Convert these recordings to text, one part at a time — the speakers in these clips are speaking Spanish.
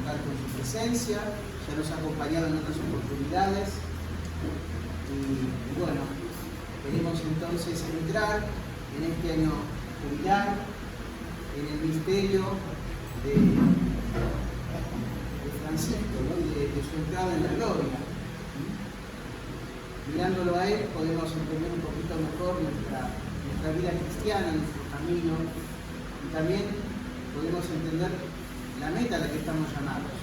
contar con su presencia, ya nos ha acompañado en otras oportunidades. Y bueno, queremos entonces entrar en este año jubilar en el misterio de Francisco, ¿no? de su entrada en la gloria. Mirándolo a él podemos entender un poquito mejor nuestra vida cristiana, nuestro camino, y también podemos entender la meta a la que estamos llamados.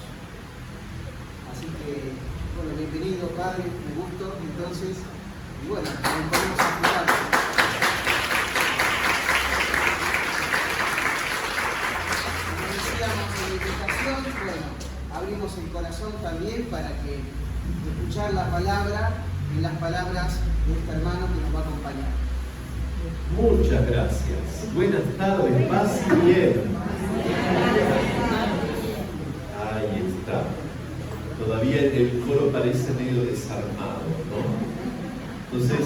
Así que, bueno, bienvenido Padre, me gustó, entonces, y bueno, podemos explicar. Como decíamos en la invitación, bueno, abrimos el corazón también para que escuchar la palabra en las palabras de este hermano que nos va a acompañar. Muchas gracias. Buenas tardes, paz y bien. Ahí está. Todavía el coro parece medio desarmado, ¿no? Entonces,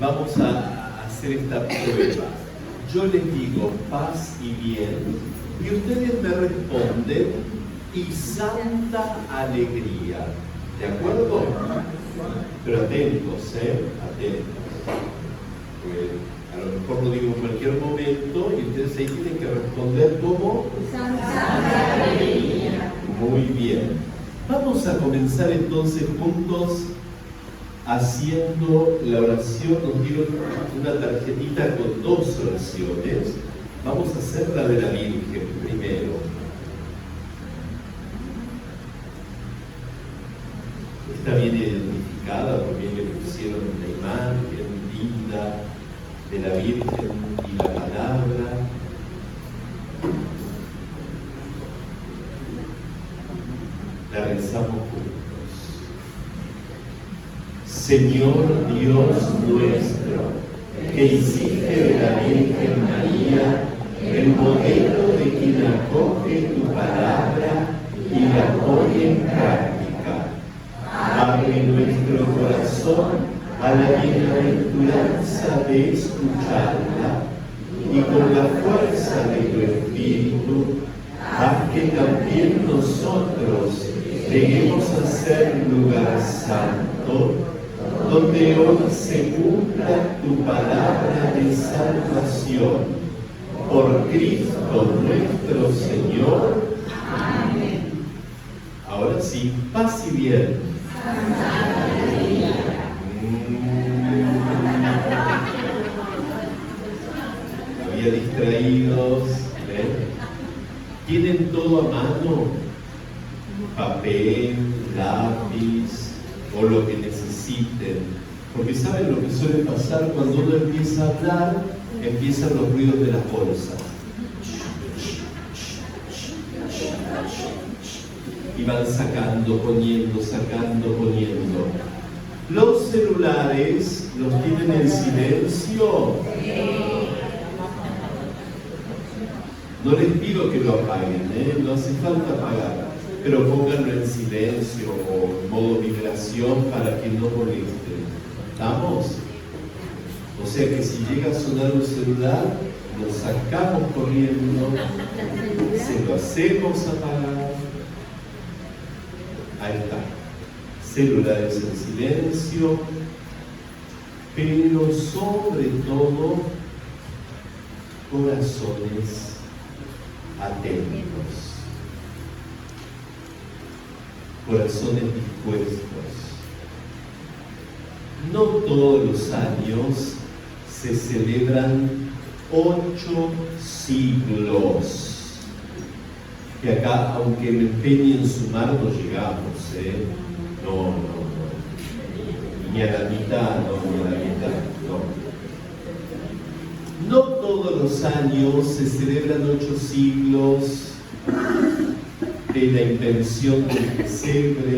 vamos a hacer esta prueba. Yo les digo paz y bien, y ustedes me responden y santa alegría. ¿De acuerdo? Pero atentos, atentos. Porque a lo mejor lo digo en cualquier momento y ustedes ahí tienen que responder como santa alegría. Muy bien. Vamos a comenzar entonces juntos haciendo la oración. Nos dieron una tarjetita con 2 oraciones. Vamos a hacer la de la Virgen primero. Está bien identificada, porque le pusieron la imagen linda de la Virgen y la palabra. La rezamos juntos. Señor Dios nuestro, que hiciste de la Virgen María el modelo de quien acoge tu palabra y la pone en práctica. Abre nuestro corazón a la bienaventuranza de escucharla y con la fuerza de tu Espíritu, haz que también nosotros lleguemos a ser lugar santo, donde hoy se cumpla tu palabra de salvación. Por Cristo nuestro Señor. Amén. Ahora sí, paz y bien. Había distraídos, ¿tienen todo a mano? Papel, lápiz o lo que necesiten, porque saben lo que suele pasar cuando uno empieza a hablar, empiezan los ruidos de las bolsas y van sacando, poniendo. Los celulares los tienen en silencio. No les pido que lo apaguen, no hace falta apagar, pero pónganlo en silencio o en modo vibración para que no molesten. ¿Estamos? O sea que si llega a sonar un celular, lo sacamos corriendo, se lo hacemos apagar. Ahí está. Celulares en silencio, pero sobre todo corazones atentos, corazones dispuestos. No todos los años se celebran 8 siglos. Que acá, aunque me empeñe en sumar, no llegamos, No. Ni a la mitad, no. No todos los años se celebran 8 siglos de la invención del pesebre.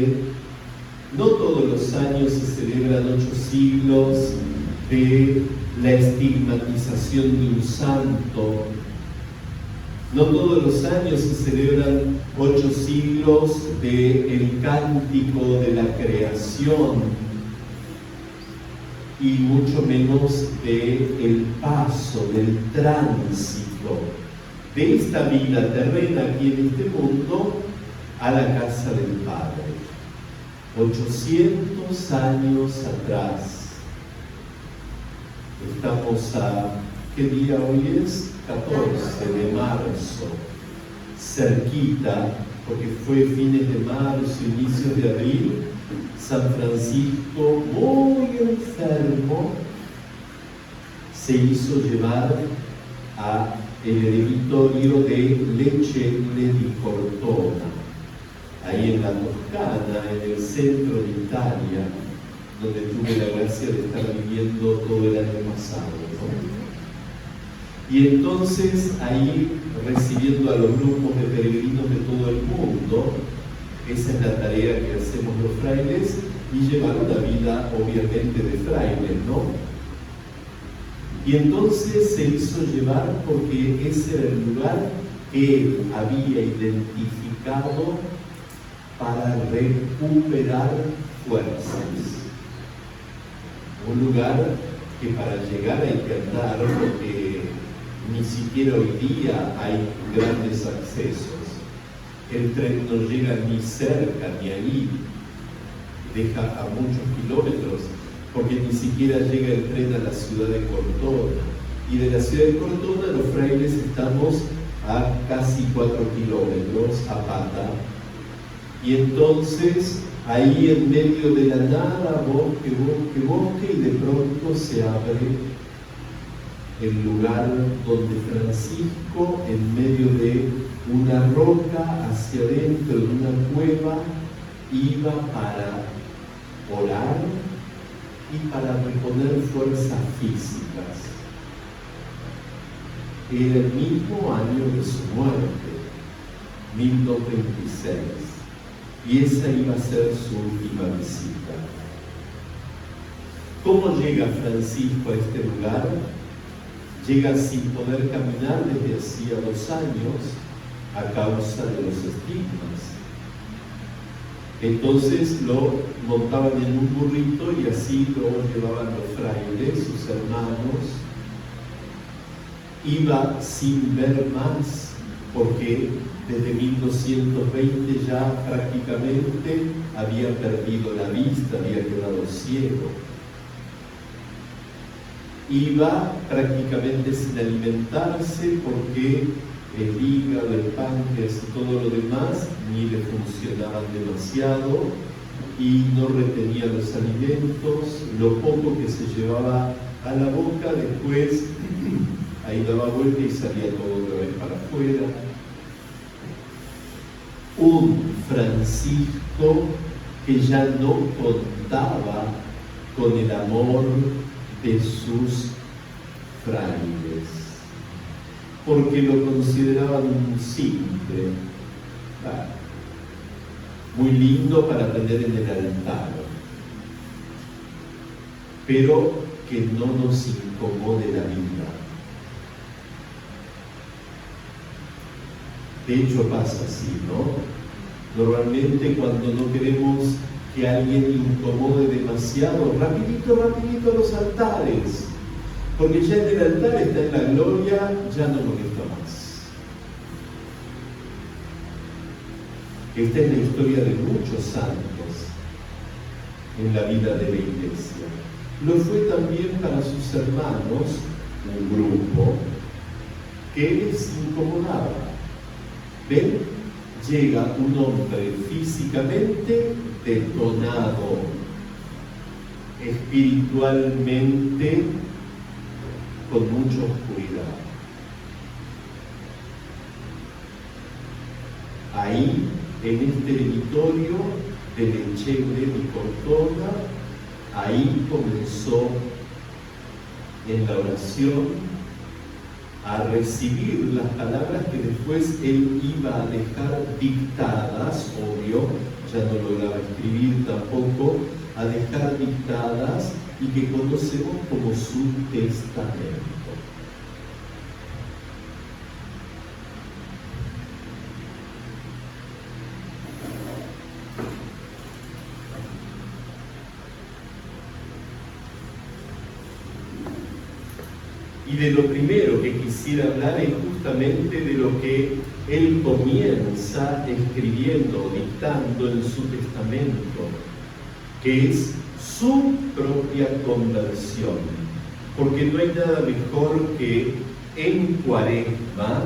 No todos los años se celebran 8 siglos de la estigmatización de un santo. No todos los años se celebran 8 siglos del cántico de la creación y mucho menos del paso, del tránsito de esta vida terrena aquí en este mundo a la casa del Padre. 800 años atrás. Estamos a, ¿qué día hoy es? 14 de marzo. Cerquita, porque fue fines de marzo, inicios de abril. San Francisco, muy enfermo, se hizo llevar a el eremitorio de Lecce di Cortona, ahí en la Toscana, en el centro de Italia, donde tuve la gracia de estar viviendo todo el año pasado, ¿no? Y entonces ahí, recibiendo a los grupos de peregrinos de todo el mundo, esa es la tarea que hacemos los frailes, y llevar una vida obviamente de frailes, ¿no? Y entonces se hizo llevar porque ese era el lugar que él había identificado para recuperar fuerzas. Un lugar que para llegar hay que andar, porque ni siquiera hoy día hay grandes accesos. El tren no llega ni cerca ni ahí, deja a muchos kilómetros, porque ni siquiera llega el tren a la ciudad de Cortona. Y de la ciudad de Cortona los frailes estamos a casi 4 kilómetros a pata. Y entonces ahí en medio de la nada, bosque, bosque, bosque, y de pronto se abre el lugar donde Francisco, en medio de una roca hacia adentro de una cueva, iba para orar y para reponer fuerzas físicas. Era el mismo año de su muerte, 1226, y esa iba a ser su última visita. ¿Cómo llega Francisco a este lugar? Llega sin poder caminar desde hacía 2 años a causa de los estigmas. Entonces lo montaban en un burrito y así lo llevaban los frailes, sus hermanos. Iba sin ver más, porque desde 1220 ya prácticamente había perdido la vista, había quedado ciego. Iba prácticamente sin alimentarse porque el hígado, el páncreas y todo lo demás ni le funcionaban demasiado y no retenía los alimentos. Lo poco que se llevaba a la boca, después ahí daba vuelta y salía todo otra vez para afuera. Un Francisco que ya no contaba con el amor de sus frailes, porque lo consideraban un simple, muy lindo para tener en el altar, pero que no nos incomode la vida. De hecho pasa así, ¿no? Normalmente cuando no queremos que alguien incomode demasiado, rapidito, rapidito a los altares, porque ya en el altar está en la gloria, ya no molesta más. Esta es la historia de muchos santos en la vida de la Iglesia. Lo fue también para sus hermanos, un grupo que les incomodaba. ¿Ven? Llega un hombre físicamente detonado, espiritualmente con mucha oscuridad. Ahí, en este eremitorio de Lecce di Cortona, ahí comenzó en la oración a recibir las palabras que después él iba a dejar dictadas, obvio, ya no lograba escribir tampoco, a dejar dictadas y que conocemos como su testamento. Y de lo primero que quisiera hablar es justamente de lo que él comienza escribiendo, dictando en su testamento, que es su propia conversión. Porque no hay nada mejor que en Cuaresma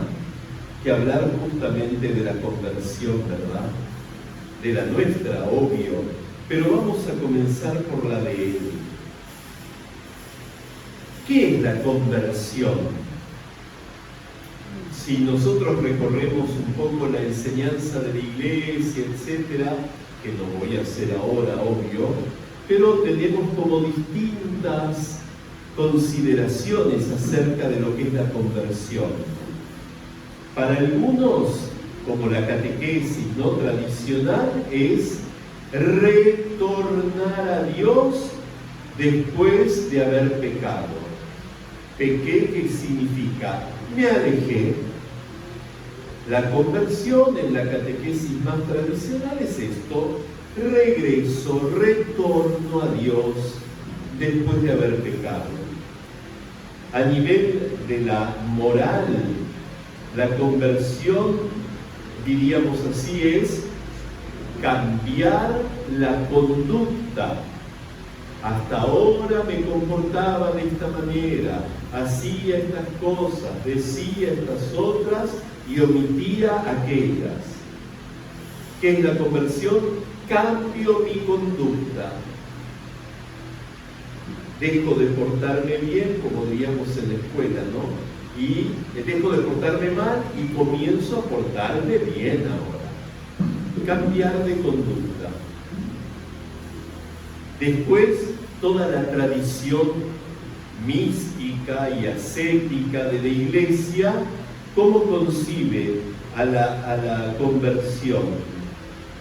que hablar justamente de la conversión, ¿verdad? De la nuestra, obvio, pero vamos a comenzar por la de él. ¿Qué es la conversión? Si nosotros recorremos un poco la enseñanza de la iglesia, etcétera, que no voy a hacer ahora, obvio, pero tenemos como distintas consideraciones acerca de lo que es la conversión. Para algunos, como la catequesis no tradicional, es retornar a Dios después de haber pecado. Pequé, ¿qué significa? Me alejé. La conversión en la catequesis más tradicional es esto: regreso, retorno a Dios después de haber pecado. A nivel de la moral, la conversión, diríamos así, es cambiar la conducta. Hasta ahora me comportaba de esta manera, hacía estas cosas, decía estas otras y omitía aquellas. ¿Qué es la conversión? Cambio mi conducta. Dejo de portarme bien, como diríamos en la escuela, ¿no? Y dejo de portarme mal y comienzo a portarme bien ahora. Cambiar de conducta. Después, toda la tradición mística y ascética de la Iglesia, ¿cómo concibe a la conversión?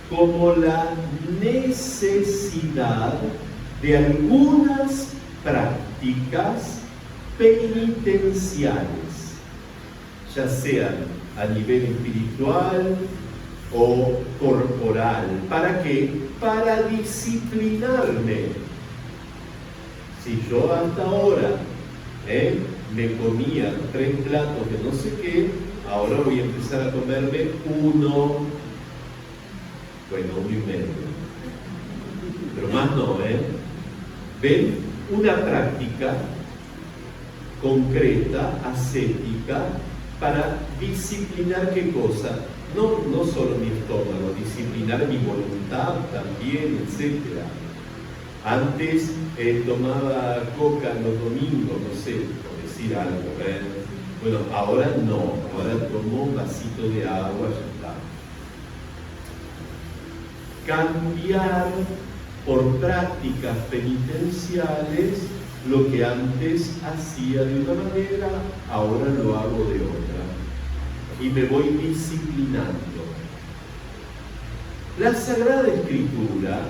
Como la necesidad de algunas prácticas penitenciales, ya sean a nivel espiritual o corporal. ¿Para qué? Para disciplinarme. Si yo hasta ahora me comía 3 platos de no sé qué, ahora voy a empezar a comerme 1, bueno, 1 y medio. Pero más no, ¿Ven? Una práctica concreta, ascética, para disciplinar ¿qué cosa? No solo mi estómago, disciplinar mi voluntad también, etc. Antes tomaba coca los domingos, no sé, por decir algo. Bueno, ahora no, ahora tomo un vasito de agua, ya está. Cambiar por prácticas penitenciales lo que antes hacía de una manera, ahora lo hago de otra. Y me voy disciplinando. La Sagrada Escritura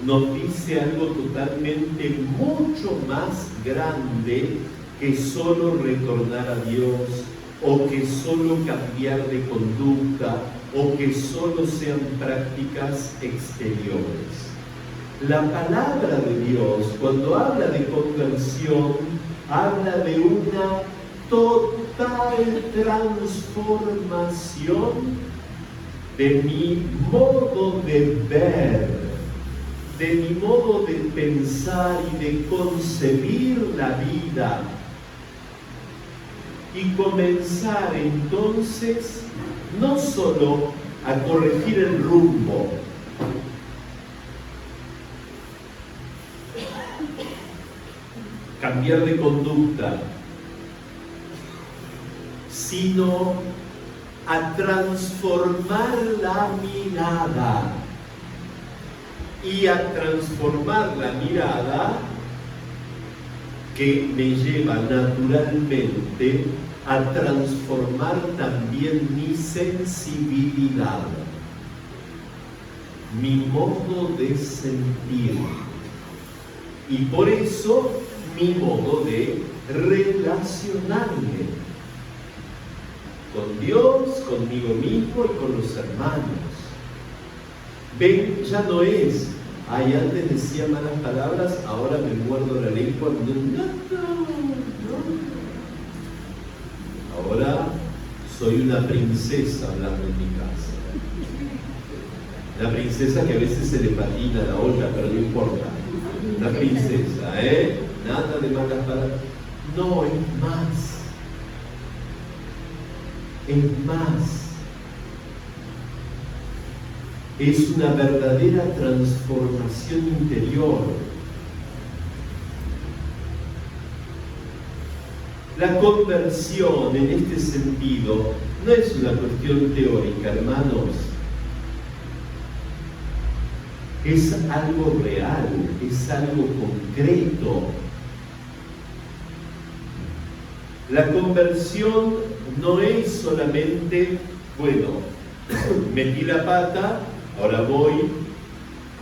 nos dice algo totalmente mucho más grande que solo retornar a Dios, o que solo cambiar de conducta, o que solo sean prácticas exteriores. La palabra de Dios, cuando habla de conversión, habla de una total transformación de mi modo de ver, de mi modo de pensar y de concebir la vida, y comenzar entonces no solo a corregir el rumbo, cambiar de conducta, sino a transformar la mirada. Y a transformar la mirada que me lleva naturalmente a transformar también mi sensibilidad, mi modo de sentir. Y por eso mi modo de relacionarme con Dios, conmigo mismo y con los hermanos. Ven, ya no es, antes decía malas palabras, ahora me muerdo la lengua. No. Ahora soy una princesa hablando en mi casa. Una princesa que a veces se le patina la olla, pero no importa. Una princesa, nada de malas palabras. No, es más. Es más. Es una verdadera transformación interior. La conversión en este sentido no es una cuestión teórica, hermanos. Es algo real, es algo concreto. La conversión no es solamente, bueno, metí la pata, ahora voy,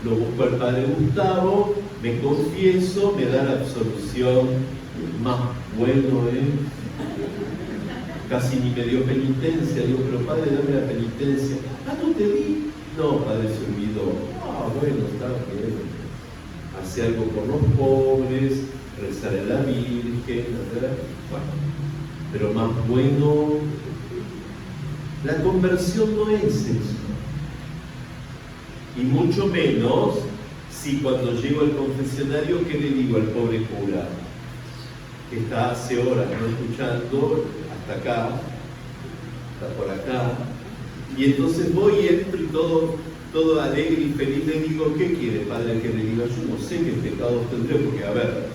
lo busco al Padre Gustavo, me confieso, me da la absolución, más bueno, casi ni me dio penitencia. Digo, pero Padre, dame la penitencia. Ah, ¿no te di? No, Padre, se olvidó. Ah, bueno, está bien. Hace algo por los pobres, rezar a la Virgen, ¿verdad? Bueno, pero más bueno. La conversión no es eso. Y mucho menos si cuando llego al confesionario, ¿qué le digo al pobre cura? Que está hace horas no escuchando, hasta acá, está por acá, y entonces voy y entro y todo alegre y feliz le digo, ¿qué quiere, Padre, que le diga? Yo no sé qué pecados tendré, porque a ver,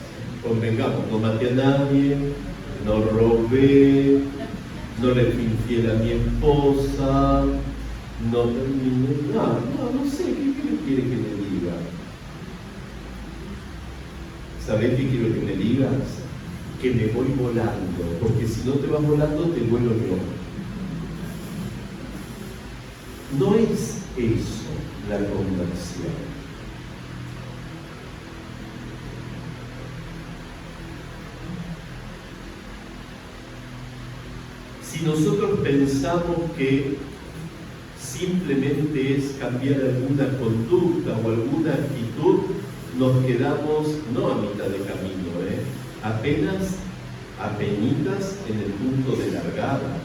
convengamos, no maté a nadie, no robé, no le fui infiel a mi esposa, no sé, ¿qué quiere que le diga? ¿Sabés qué quiero que me digas? Que me voy volando, porque si no te vas volando, te vuelo yo. No es eso la conversión. Si nosotros pensamos que simplemente es cambiar alguna conducta o alguna actitud, nos quedamos no a mitad de camino, apenitas en el punto de largada.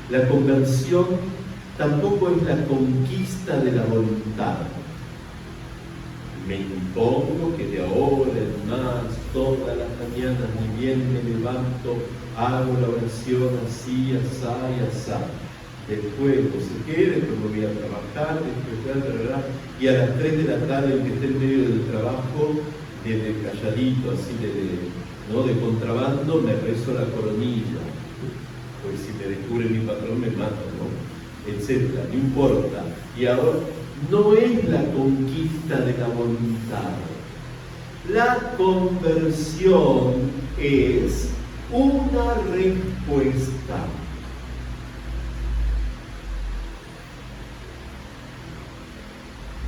La conversión tampoco es la conquista de la voluntad. Me impongo que de ahora en más, todas las mañanas, ni bien me levanto, hago la oración así, asá y asá. Después, no sé qué, después me voy a trabajar, después, y a las 3 de la tarde, aunque esté en medio del trabajo, desde calladito, así de contrabando, me rezo la coronilla. Pues si me descubre mi patrón, me mata, ¿no? Etcétera, no importa. Y ahora, no es la conquista de la voluntad. La conversión es una respuesta.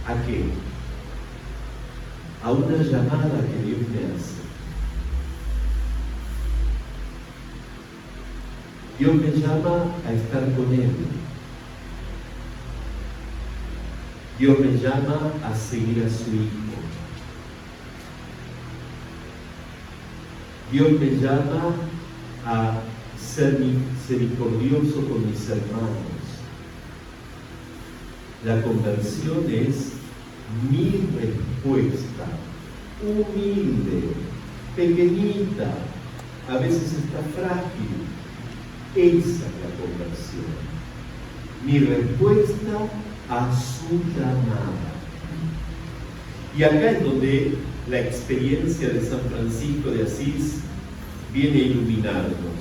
¿A qué? A una llamada que Dios me hace. Dios me llama a estar con Él. Dios me llama a seguir a su Hijo. Dios me llama a ser misericordioso con mis hermanos. La conversión es mi respuesta, humilde, pequeñita, a veces está frágil. Esa es la conversión. Mi respuesta a su llamada. Y acá es donde la experiencia de San Francisco de Asís viene a iluminarnos.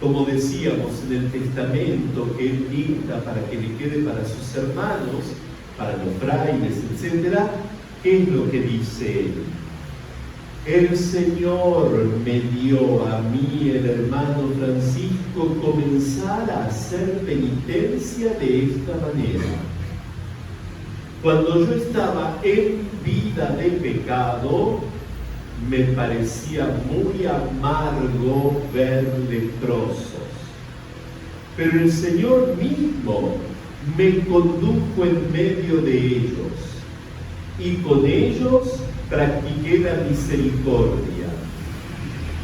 Como decíamos en el testamento que él dicta para que le quede para sus hermanos, para los frailes, etc., ¿qué es lo que dice él? El Señor me dio a mí, el hermano Francisco, comenzar a hacer penitencia de esta manera. Cuando yo estaba en vida de pecado, me parecía muy amargo ver leprosos. Pero el Señor mismo me condujo en medio de ellos, y con ellos practiqué la misericordia.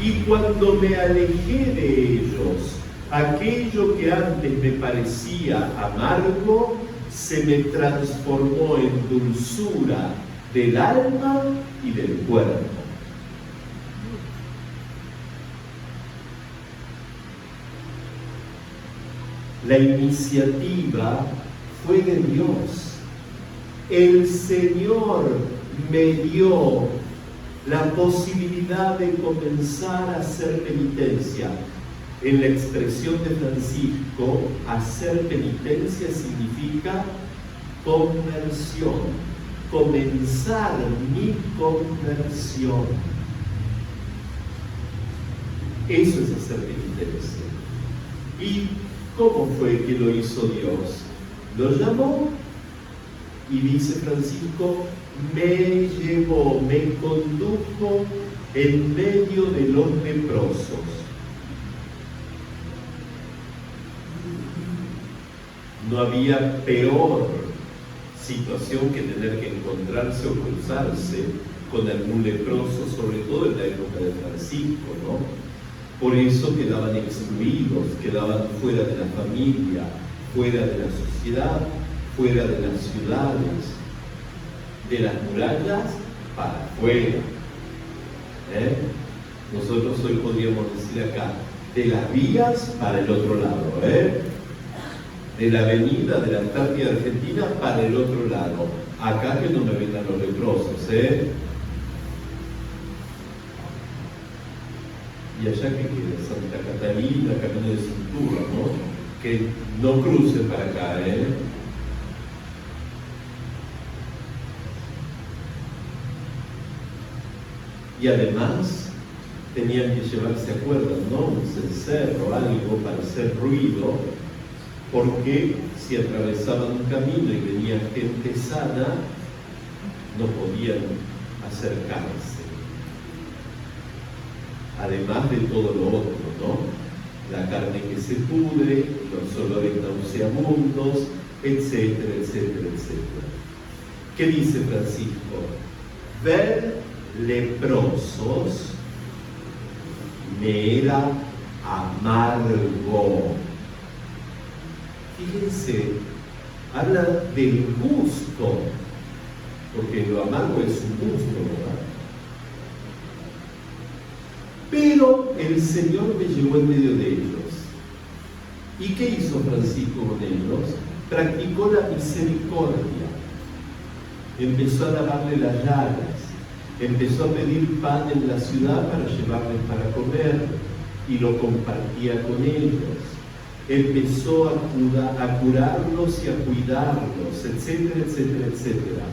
Y cuando me alejé de ellos, aquello que antes me parecía amargo se me transformó en dulzura del alma y del cuerpo. La iniciativa fue de Dios. El Señor me dio la posibilidad de comenzar a hacer penitencia. En la expresión de Francisco, hacer penitencia significa conversión, comenzar mi conversión. Eso es hacer penitencia. ¿Y cómo fue que lo hizo Dios? Lo llamó y dice Francisco, me llevó, me condujo en medio de los leprosos. No había peor situación que tener que encontrarse o cruzarse con algún leproso, sobre todo en la época de Francisco, ¿no? Por eso quedaban excluidos, quedaban fuera de la familia, fuera de la sociedad, fuera de las ciudades, de las murallas para afuera. Nosotros hoy podríamos decir acá, de las vías para el otro lado, de la avenida de la Antártida Argentina para el otro lado. Acá que no me vengan los leprosos, Y allá que queda Santa Catalina, Camino de Cintura, ¿no? Que no crucen para acá, Y además tenían que llevar, ¿se acuerdan, no? Un cencerro o algo para hacer ruido, porque si atravesaban un camino y venía gente sana, no podían acercarse. Además de todo lo otro, ¿no? La carne que se pudre, los olores nauseabundos, etcétera, etcétera, etcétera. ¿Qué dice Francisco? Ver leprosos me era amargo. Fíjense, habla del gusto, porque lo amargo es un gusto, ¿verdad? Pero el Señor me llevó en medio de ellos. ¿Y qué hizo Francisco con ellos? Practicó la misericordia. Empezó a lavarle las llagas. Empezó a pedir pan en la ciudad para llevarles para comer y lo compartía con ellos. Empezó a curarlos y a cuidarlos, etcétera, etcétera, etcétera.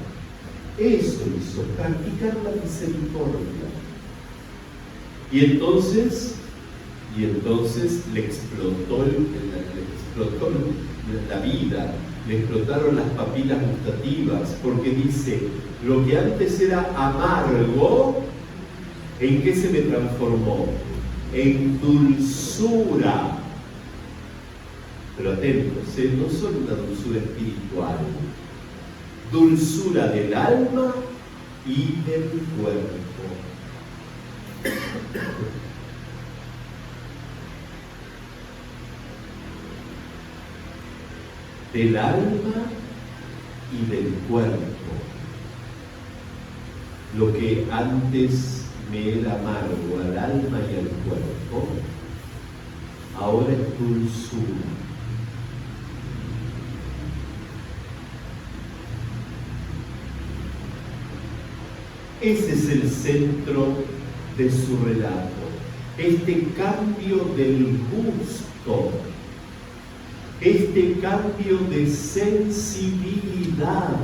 Eso hizo, practicar la misericordia. Y entonces le explotó la vida, le explotaron las papilas gustativas, porque dice, lo que antes era amargo, ¿en qué se me transformó? En dulzura. Pero atentos, no solo una dulzura espiritual, dulzura del alma y del cuerpo. Del alma y del cuerpo. Lo que antes me era amargo al alma y al cuerpo, ahora es dulzura. Ese es el centro de su relato, este cambio del gusto, este cambio de sensibilidad,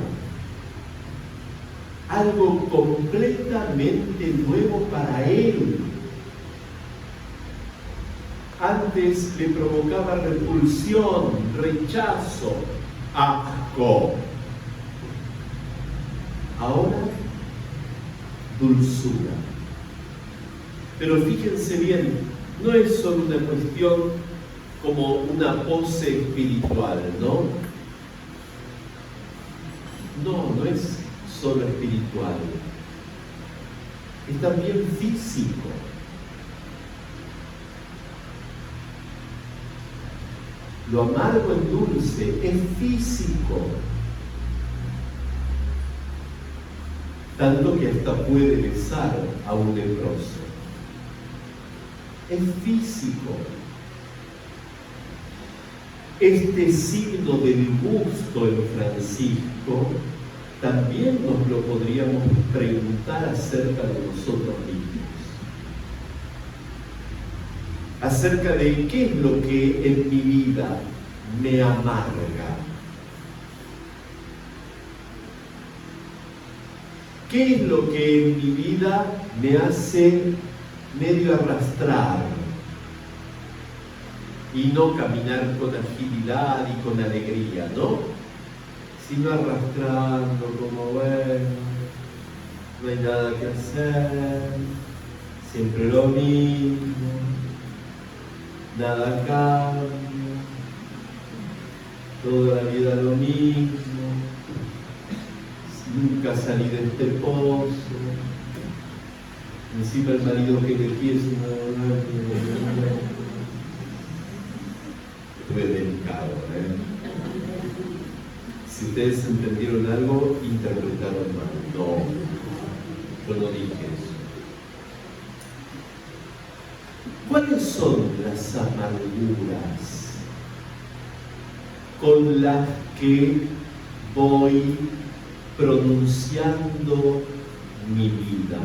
algo completamente nuevo para él. Antes le provocaba repulsión, rechazo, asco. Ahora, dulzura. Pero fíjense bien, no es solo una cuestión como una pose espiritual, ¿no? No es solo espiritual. Es también físico. Lo amargo en dulce es físico. Tanto que hasta puede besar a un leproso. Es físico. Este signo del gusto en Francisco también nos lo podríamos preguntar acerca de nosotros mismos. Acerca de qué es lo que en mi vida me amarga. ¿Qué es lo que en mi vida me hace medio arrastrar y no caminar con agilidad y con alegría, ¿no? Sino arrastrando como, bueno, no hay nada que hacer, siempre lo mismo, nada cambia, toda la vida lo mismo. Nunca salí de este pozo. Encima el marido que elegí es una... Estuve delicado, ¿eh? Si ustedes entendieron algo, interpretaron mal. No, yo no dije eso. ¿Cuáles son las amarguras con las que voy pronunciando mi vida?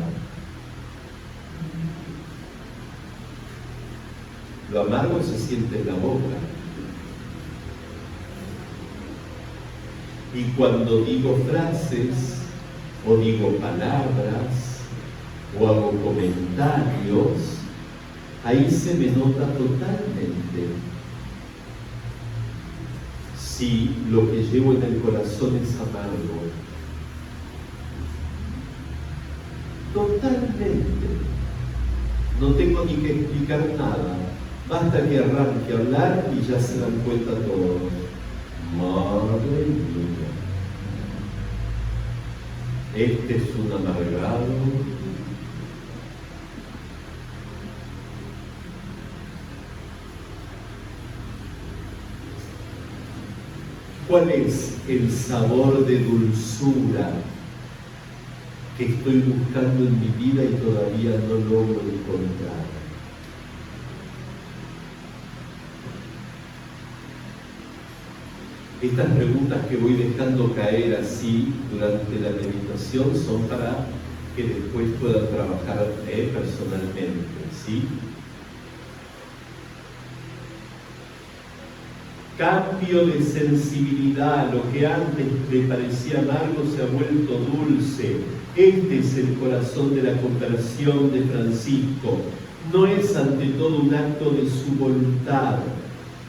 Lo amargo se siente en la boca. Y cuando digo frases, o digo palabras, o hago comentarios, ahí se me nota totalmente si lo que llevo en el corazón es amargo. Totalmente. No tengo ni que explicar nada. Basta que arranque a hablar y ya se dan cuenta todos. Madre mía. Este es un amargado. ¿Cuál es el sabor de dulzura que estoy buscando en mi vida y todavía no logro encontrar? Estas preguntas que voy dejando caer así durante la meditación son para que después puedan trabajar personalmente, ¿sí? Cambio de sensibilidad, lo que antes me parecía amargo se ha vuelto dulce. Este es el corazón de la conversión de Francisco. No es ante todo un acto de su voluntad,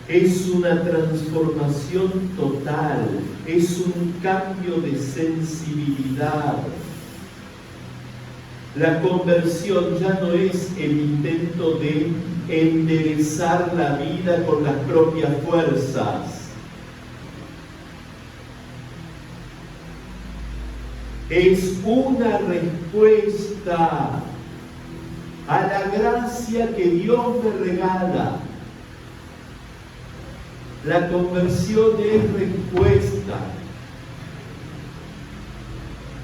es una transformación total, es un cambio de sensibilidad. La conversión ya no es el intento de enderezar la vida con las propias fuerzas. Es una respuesta a la gracia que Dios me regala. La conversión es respuesta,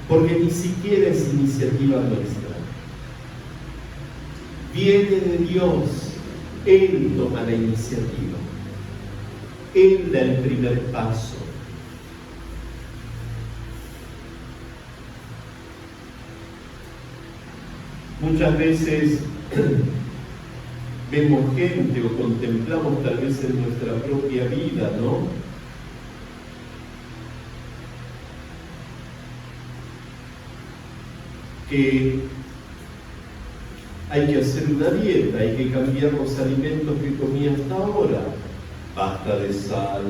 porque ni siquiera es iniciativa nuestra. Viene de Dios, Él toma la iniciativa, Él da el primer paso. Muchas veces vemos gente o contemplamos tal vez en nuestra propia vida, ¿no? Que hay que hacer una dieta, hay que cambiar los alimentos que comía hasta ahora. Basta de sal,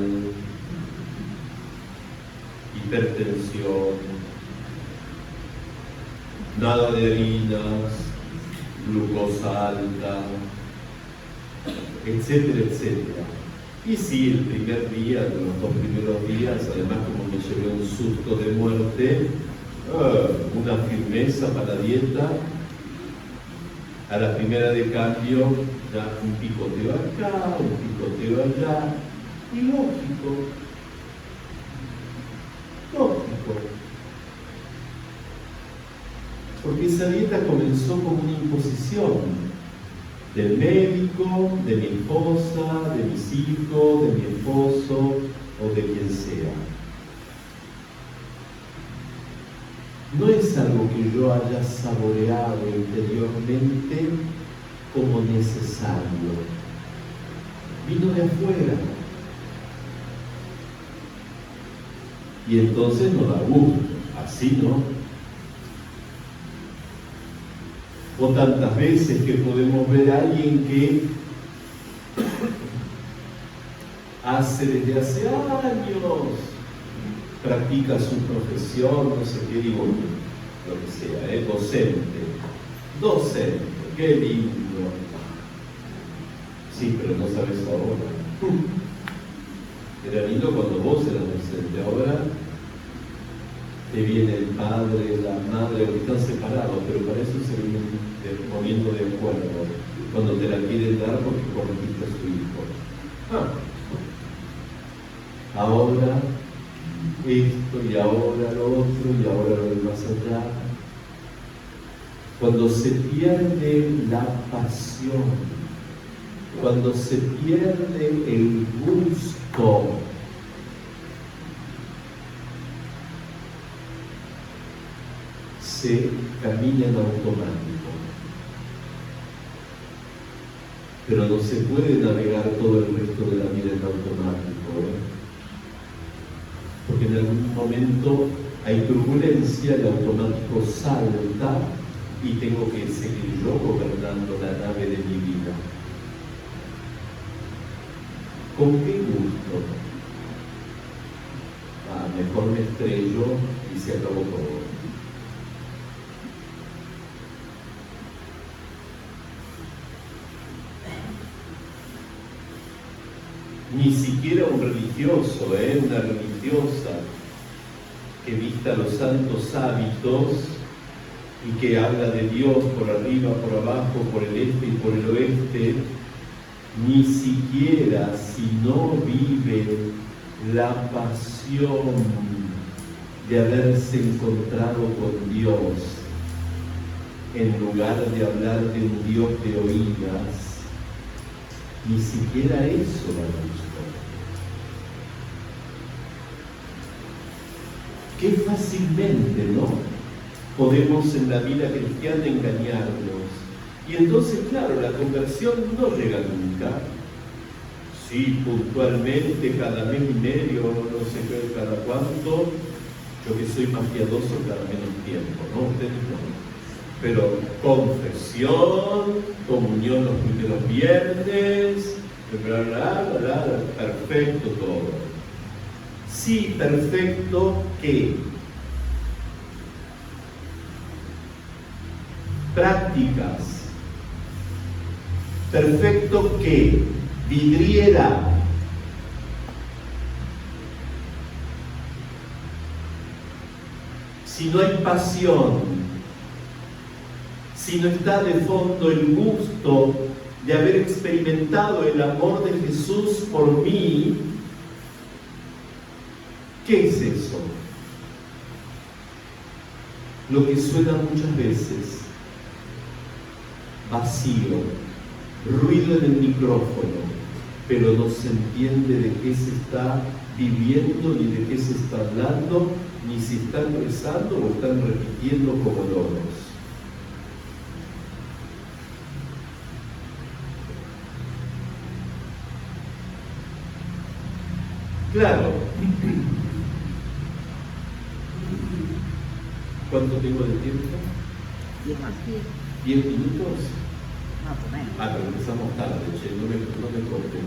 hipertensión, nada de harinas, glucosa alta, etcétera, etcétera. Y sí, el primer día, los 2 primeros días, además como me llevé un susto de muerte, una firmeza para la dieta. A la primera de cambio, ya un picoteo acá, un picoteo allá, Y lógico. Porque esa dieta comenzó como una imposición del médico, de mi esposa, de mis hijos, de mi esposo o de quien sea. No es algo que yo haya saboreado interiormente como necesario. Vino de afuera. Y entonces no da gusto. Así no. O tantas veces que podemos ver a alguien que desde hace años practica su profesión, no sé qué digo, lo que sea, docente, qué lindo. Sí, pero no sabes ahora. Era lindo cuando vos eras docente, ahora te viene el padre, la madre, o están separados, pero para eso se vienen poniendo de acuerdo cuando te la quieren dar porque corregiste a su hijo. Ahora esto y ahora lo otro y ahora lo de más allá. Cuando se pierde la pasión, cuando se pierde el gusto, se camina en automático. Pero no se puede navegar todo el resto de la vida en automático, porque en algún momento hay turbulencia, el automático salta y tengo que seguir yo gobernando la nave de mi vida. ¿Con qué gusto? Mejor me estrello y se acabó todo. Ni siquiera un religioso, una religiosa que vista los santos hábitos y que habla de Dios por arriba, por abajo, por el este y por el oeste, ni siquiera si no vive la pasión de haberse encontrado con Dios, en lugar de hablar de un Dios de oídas, ni siquiera eso da gusto. Qué fácilmente, ¿no?, podemos en la vida cristiana engañarnos. Y entonces, claro, la conversión no llega nunca. Sí, puntualmente, cada mes y medio, no sé qué, cada cuánto, yo que soy más piadoso cada menos tiempo, ¿no? Ustedes no. Pero confesión, comunión los primeros viernes, perfecto todo. Sí, perfecto, ¿qué? Prácticas. Perfecto, ¿qué? Vidriera. Si no hay pasión, si no está de fondo el gusto de haber experimentado el amor de Jesús por mí, ¿qué es eso? Lo que suena muchas veces, vacío, ruido en el micrófono, pero no se entiende de qué se está viviendo, ni de qué se está hablando, ni si están rezando o están repitiendo como loros. Claro. ¿Cuánto tengo de tiempo? 10 minutos. Más o menos. Pero empezamos tarde, che, no me corten.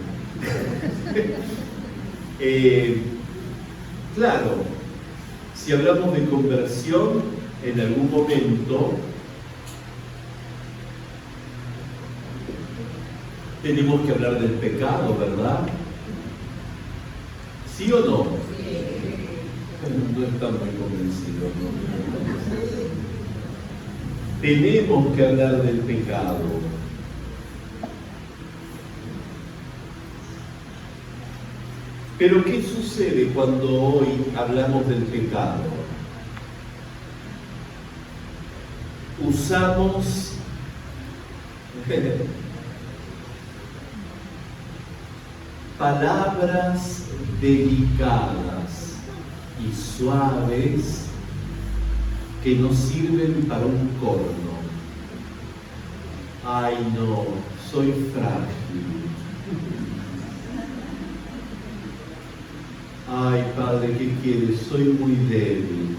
Claro, si hablamos de conversión, en algún momento tenemos que hablar del pecado, ¿verdad? ¿Sí o no? No están muy convencidos, ¿no? Tenemos que hablar del pecado. Pero ¿qué sucede cuando hoy hablamos del pecado? Usamos palabras delicadas y suaves que nos sirven para un corno. Ay, no, soy frágil. Ay, Padre, ¿qué quieres? Soy muy débil.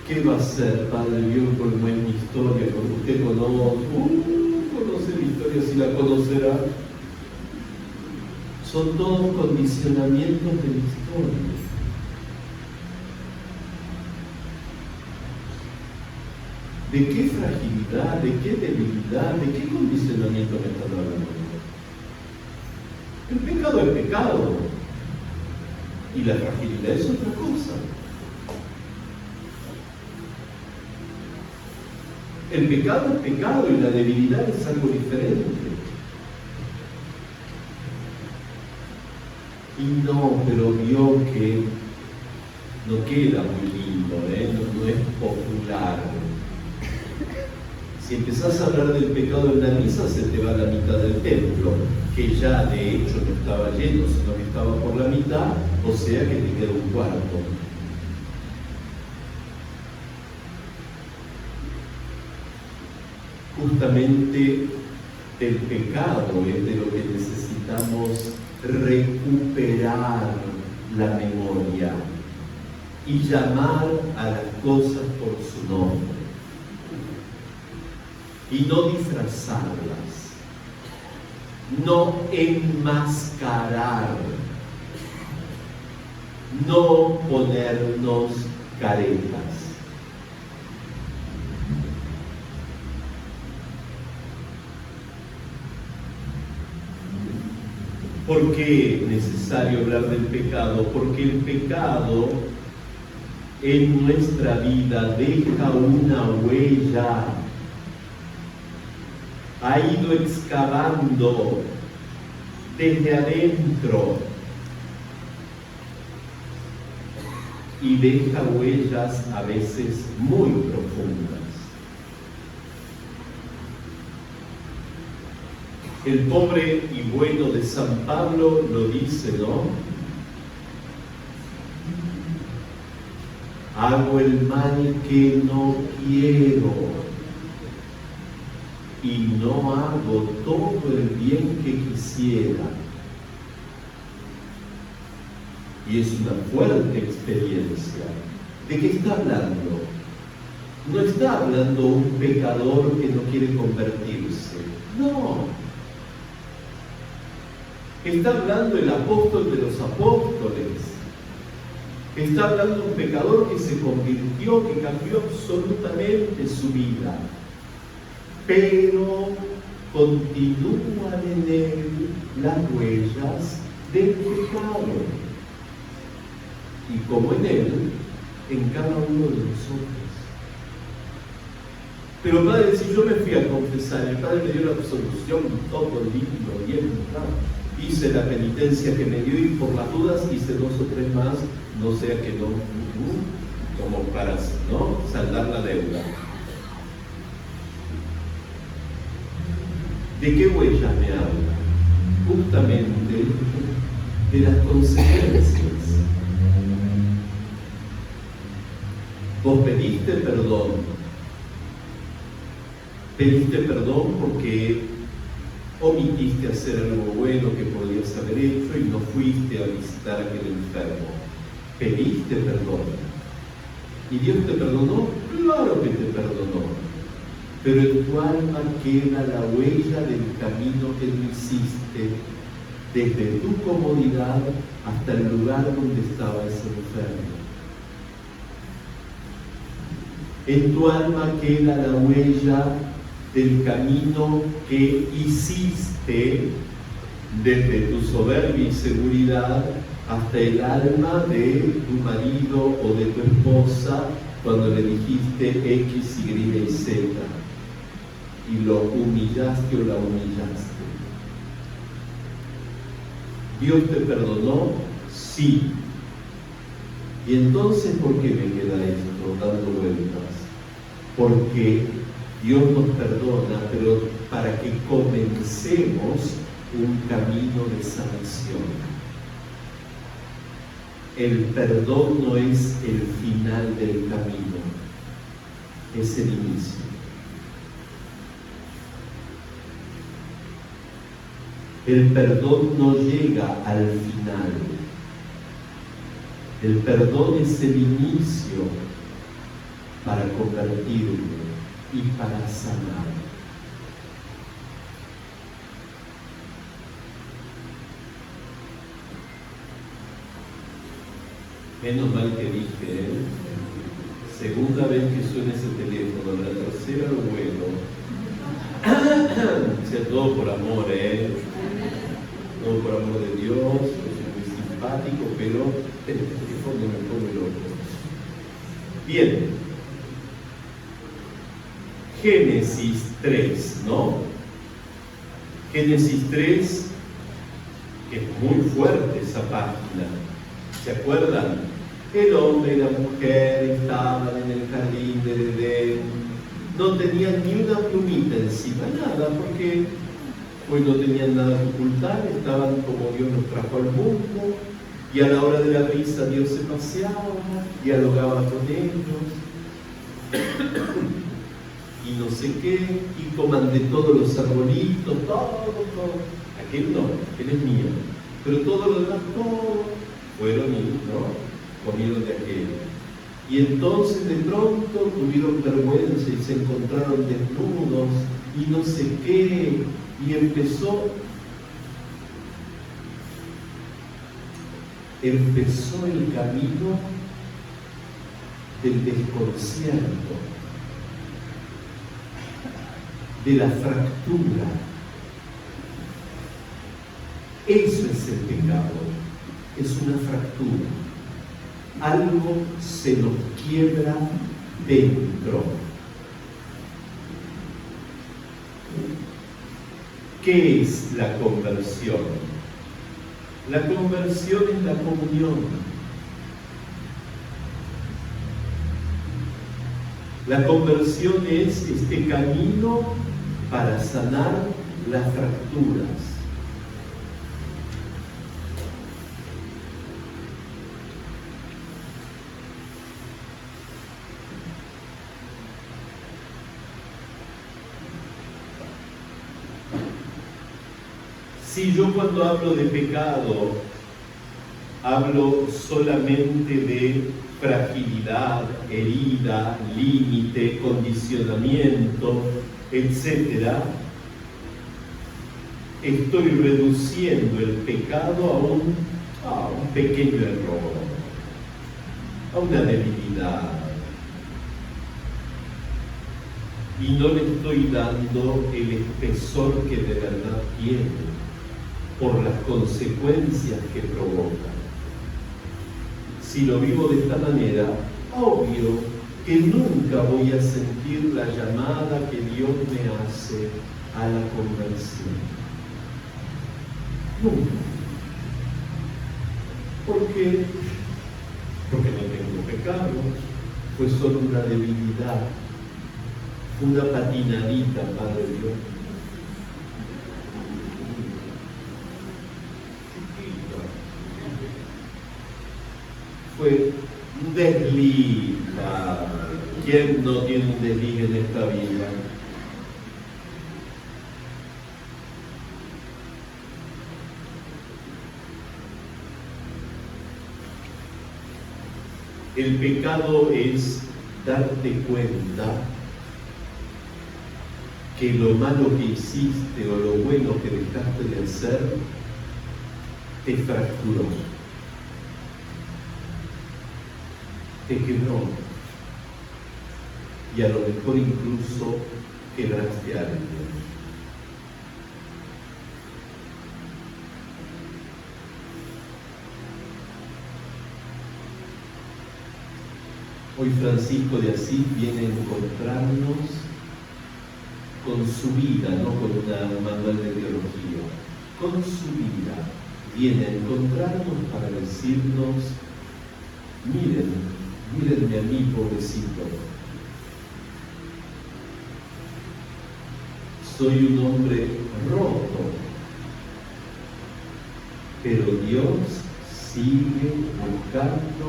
¿Qué va a hacer, Padre Dios, por mi historia? Porque usted conoce mi historia, si la conocerá. Son todos condicionamientos de la historia. ¿De qué fragilidad, de qué debilidad, de qué condicionamiento me están hablando? El pecado es pecado y la fragilidad es otra cosa. El pecado es pecado y la debilidad es algo diferente. Y no, pero vio que no queda muy lindo, no es popular. Si empezás a hablar del pecado en la misa, se te va a la mitad del templo, que ya de hecho no estaba lleno, sino que estaba por la mitad, o sea que te queda un cuarto. Justamente el pecado es de lo que necesitamos recuperar la memoria y llamar a las cosas por su nombre. Y no disfrazarlas, no enmascarar, no ponernos caretas. ¿Por qué es necesario hablar del pecado? Porque el pecado en nuestra vida deja una huella. Ha ido excavando desde adentro y deja huellas a veces muy profundas. El pobre y bueno de San Pablo lo dice, ¿no? Hago el mal que no quiero y no hago todo el bien que quisiera. Y es una fuerte experiencia. ¿De qué está hablando? No está hablando un pecador que no quiere convertirse. No. Está hablando el apóstol de los apóstoles. Está hablando un pecador que se convirtió, que cambió absolutamente su vida. Pero continúan en él las huellas del pecado. Y como en él, en cada uno de nosotros. Pero Padre, si yo me fui a confesar, el Padre me dio la absolución, todo lindo, bien, hice la penitencia que me dio y por las dudas hice 2 o 3 más, no sea que no, como para, ¿no?, saldar la deuda. ¿De qué huellas me habla? Justamente de las consecuencias. Vos pediste perdón. Pediste perdón porque omitiste hacer algo bueno que podías haber hecho y no fuiste a visitar a aquel enfermo. Pediste perdón. ¿Y Dios te perdonó? Claro que te perdonó. Pero en tu alma queda la huella del camino que tú hiciste desde tu comodidad hasta el lugar donde estaba ese enfermo. En tu alma queda la huella del camino que hiciste desde tu soberbia y seguridad hasta el alma de tu marido o de tu esposa cuando le dijiste X, Y y Z y lo humillaste o la humillaste. ¿Dios te perdonó? Sí. ¿Y entonces por qué me queda esto dando vueltas? Porque Dios nos perdona, pero para que comencemos un camino de sanación. El perdón no es el final del camino, es el inicio. El perdón no llega al final. El perdón es el inicio para convertirme y para sanar. Menos mal que dije, segunda vez que suena ese teléfono, la tercera lo bueno. O sea, todo por amor, todo por amor de Dios, es muy simpático, pero el teléfono me pone loco. Bien, Génesis 3, ¿no? Génesis 3, que es muy fuerte esa página. ¿Se acuerdan? El hombre y la mujer estaban en el jardín del Edén, no tenían ni una plumita encima, nada, porque pues no tenían nada que ocultar, estaban como Dios los trajo al mundo, y a la hora de la risa Dios se paseaba, dialogaba con ellos, y no sé qué, y coman de todos los arbolitos, todo. Aquel no, aquel es mío, pero todo lo demás, todo, fueron y ¿no? Comieron de aquel. Y entonces de pronto tuvieron vergüenza y se encontraron desnudos y no sé qué, y empezó el camino del desconcierto, de la fractura. Eso es el pecado, es una fractura. Algo se nos quiebra dentro. ¿Qué es la conversión? La conversión es la comunión. La conversión es este camino para sanar las fracturas. Si yo cuando hablo de pecado, hablo solamente de fragilidad, herida, límite, condicionamiento, etc., estoy reduciendo el pecado a un pequeño error, a una debilidad. Y no le estoy dando el espesor que de verdad tiene, por las consecuencias que provoca. Si lo vivo de esta manera, obvio que nunca voy a sentir la llamada que Dios me hace a la conversión. Nunca. ¿Por qué? Porque no tengo pecado, pues solo una debilidad, una patinadita, Padre Dios. Fue un desliz. ¿Quién no tiene un desliz en esta vida? El pecado es darte cuenta que lo malo que hiciste o lo bueno que dejaste de hacer te fracturó, te quebró y a lo mejor incluso quebraste a alguien. Hoy Francisco de Asís viene a encontrarnos con su vida, no con un manual de teología, con su vida. viene a encontrarnos para decirnos, mírenme a mí, pobrecito. Soy un hombre roto, pero Dios sigue buscando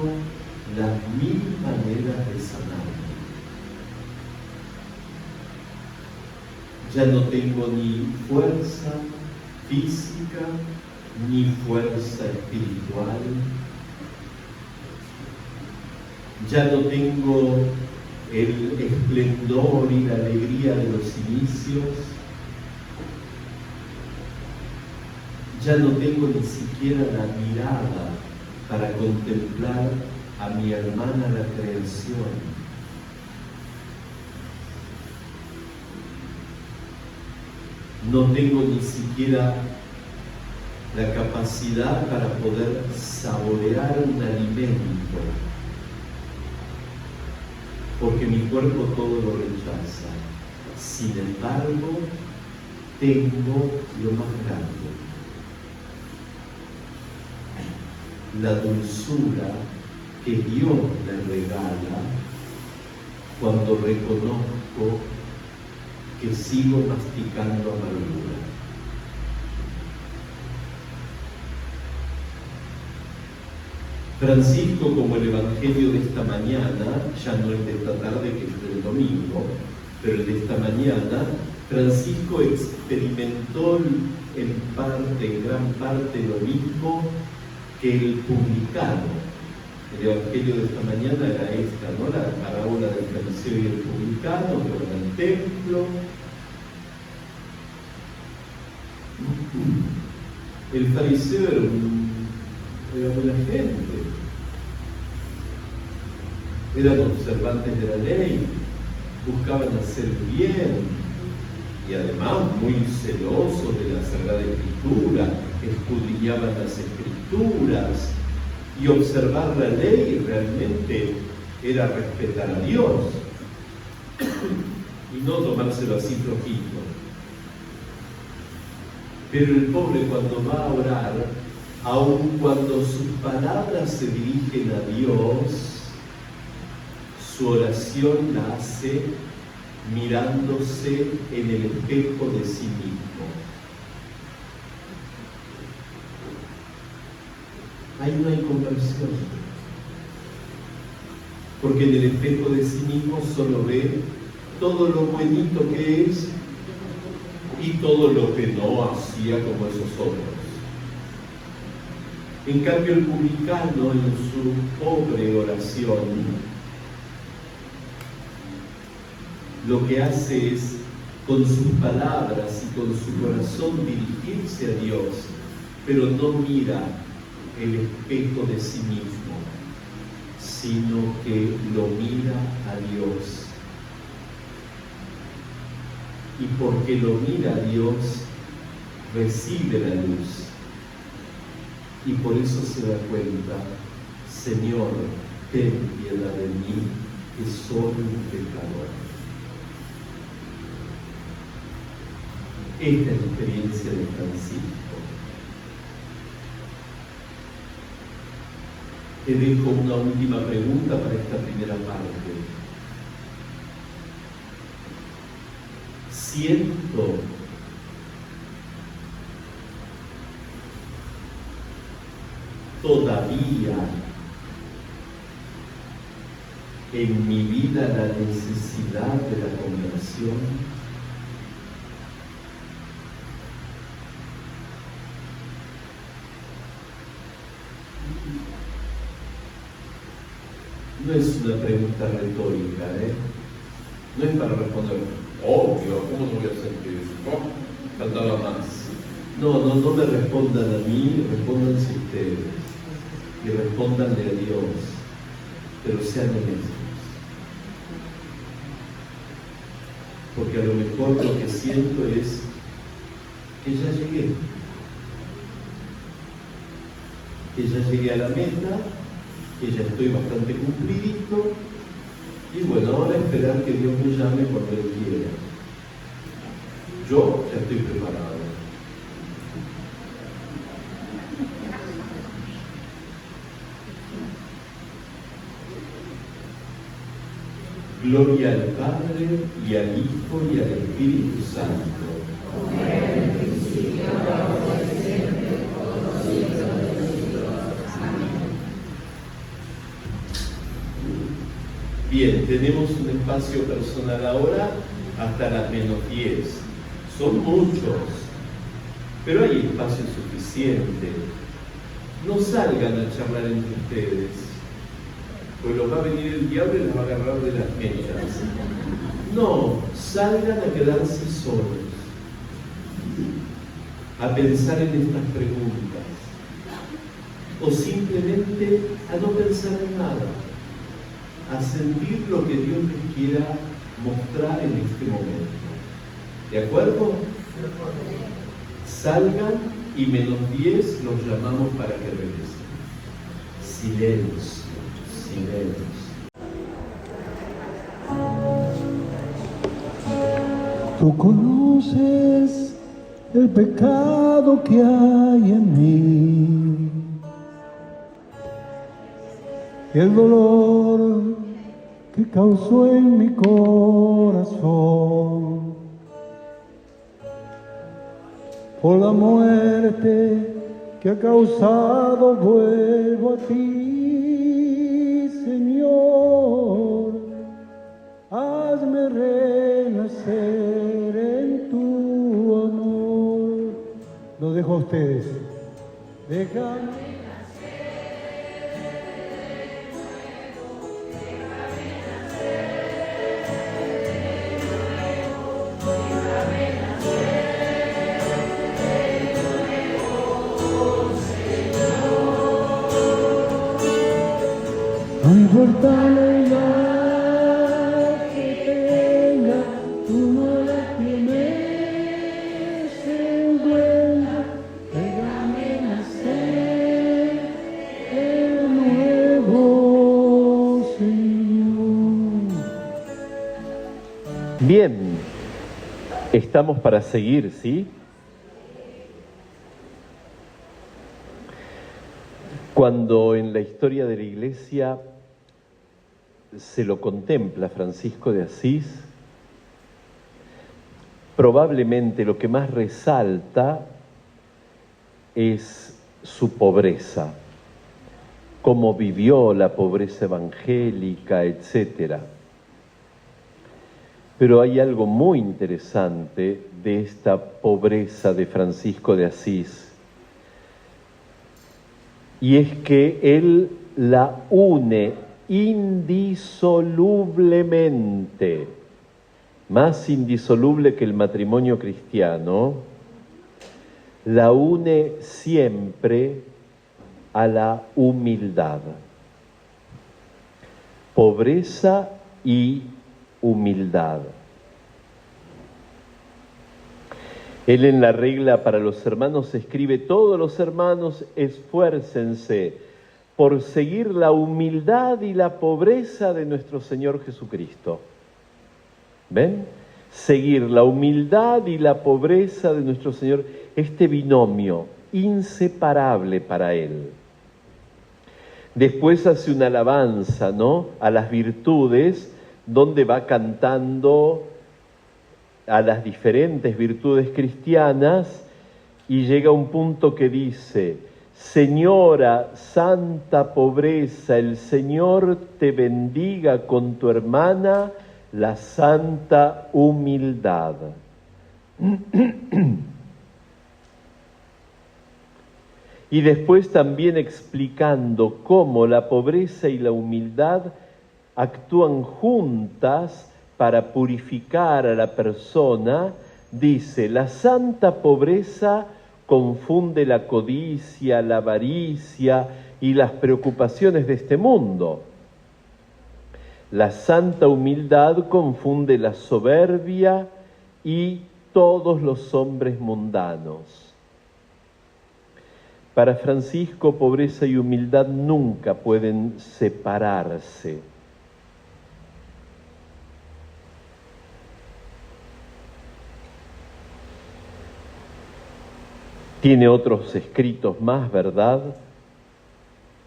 las 1000 maneras de sanarme. Ya no tengo ni fuerza física, ni fuerza espiritual. Ya no tengo el esplendor y la alegría de los inicios. Ya no tengo ni siquiera la mirada para contemplar a mi hermana la creación. No tengo ni siquiera la capacidad para poder saborear un alimento, porque mi cuerpo todo lo rechaza. Sin embargo, tengo lo más grande, la dulzura que Dios me regala cuando reconozco que sigo masticando amargura. Francisco, como el Evangelio de esta mañana, ya no el de esta tarde que es del domingo, pero el de esta mañana, Francisco experimentó en gran parte lo mismo que el publicano. El Evangelio de esta mañana era esta, ¿no? La parábola del fariseo y el publicano que van al templo. El fariseo era buena gente, eran observantes de la ley, buscaban hacer bien y además muy celosos de la Sagrada Escritura, escudriñaban las Escrituras, y observar la ley realmente era respetar a Dios y no tomárselo así flojito. Pero el pobre, cuando va a orar, aun cuando sus palabras se dirigen a Dios, su oración la hace mirándose en el espejo de sí mismo. Ahí no hay conversión, porque en el espejo de sí mismo solo ve todo lo buenito que es y todo lo que no hacía como esos otros. En cambio, el publicano, en su pobre oración, lo que hace es, con sus palabras y con su corazón, dirigirse a Dios, pero no mira el espejo de sí mismo, sino que lo mira a Dios. Y porque lo mira a Dios, recibe la luz. Y por eso se da cuenta, Señor, ten piedad de mí, que soy un pecador. Esta es la experiencia de Francisco. Te dejo una última pregunta para esta primera parte. Siento todavía en mi vida la necesidad de la conversión. No es una pregunta retórica, no es para responder, obvio, ¿cómo no voy a sentir eso? Faltaba más. No me respondan a mí, respóndanse ustedes. Y respóndanle a Dios, pero sean honestos. Porque a lo mejor lo que siento es que ya llegué. Que ya llegué a la meta, que ya estoy bastante cumplidito, y bueno, ahora esperar que Dios me llame cuando Él quiera. Yo ya estoy preparado. Gloria al Padre, y al Hijo, y al Espíritu Santo. Bien, tenemos un espacio personal ahora hasta las -10. Son muchos, pero hay espacio suficiente. No salgan a charlar entre ustedes, pues los va a venir el diablo y les va a agarrar de las mechas. No, salgan a quedarse solos, a pensar en estas preguntas, o simplemente a no pensar en nada, a sentir lo que Dios les quiera mostrar en este momento. ¿De acuerdo? Salgan y -10 los llamamos para que regresen. Silencio, silencio. Tú conoces el pecado que hay en mí, el dolor que causó en mi corazón, por la muerte que ha causado. Vuelvo a ti, Señor, hazme renacer en tu amor. Lo dejo a ustedes. Déjame. No importa la edad que tenga, tú no la tienes en cuenta. Déjame nacer de nuevo, Señor. Bien, estamos para seguir, ¿sí? Cuando en la historia de la Iglesia se lo contempla Francisco de Asís, probablemente lo que más resalta es su pobreza, cómo vivió la pobreza evangélica, etc. Pero hay algo muy interesante de esta pobreza de Francisco de Asís, y es que él la une indisolublemente, más indisoluble que el matrimonio cristiano, la une siempre a la humildad. Pobreza y humildad. Él en la regla para los hermanos escribe: todos los hermanos esfuércense por seguir la humildad y la pobreza de nuestro Señor Jesucristo. ¿Ven? Seguir la humildad y la pobreza de nuestro Señor, este binomio inseparable para Él. Después hace una alabanza, ¿no?, a las virtudes, donde va cantando a las diferentes virtudes cristianas, y llega a un punto que dice: Señora, santa pobreza, el Señor te bendiga con tu hermana, la santa humildad. Y después también explicando cómo la pobreza y la humildad actúan juntas para purificar a la persona, dice: la santa pobreza confunde la codicia, la avaricia y las preocupaciones de este mundo. La santa humildad confunde la soberbia y todos los hombres mundanos. Para Francisco, pobreza y humildad nunca pueden separarse. Tiene otros escritos más, ¿verdad?,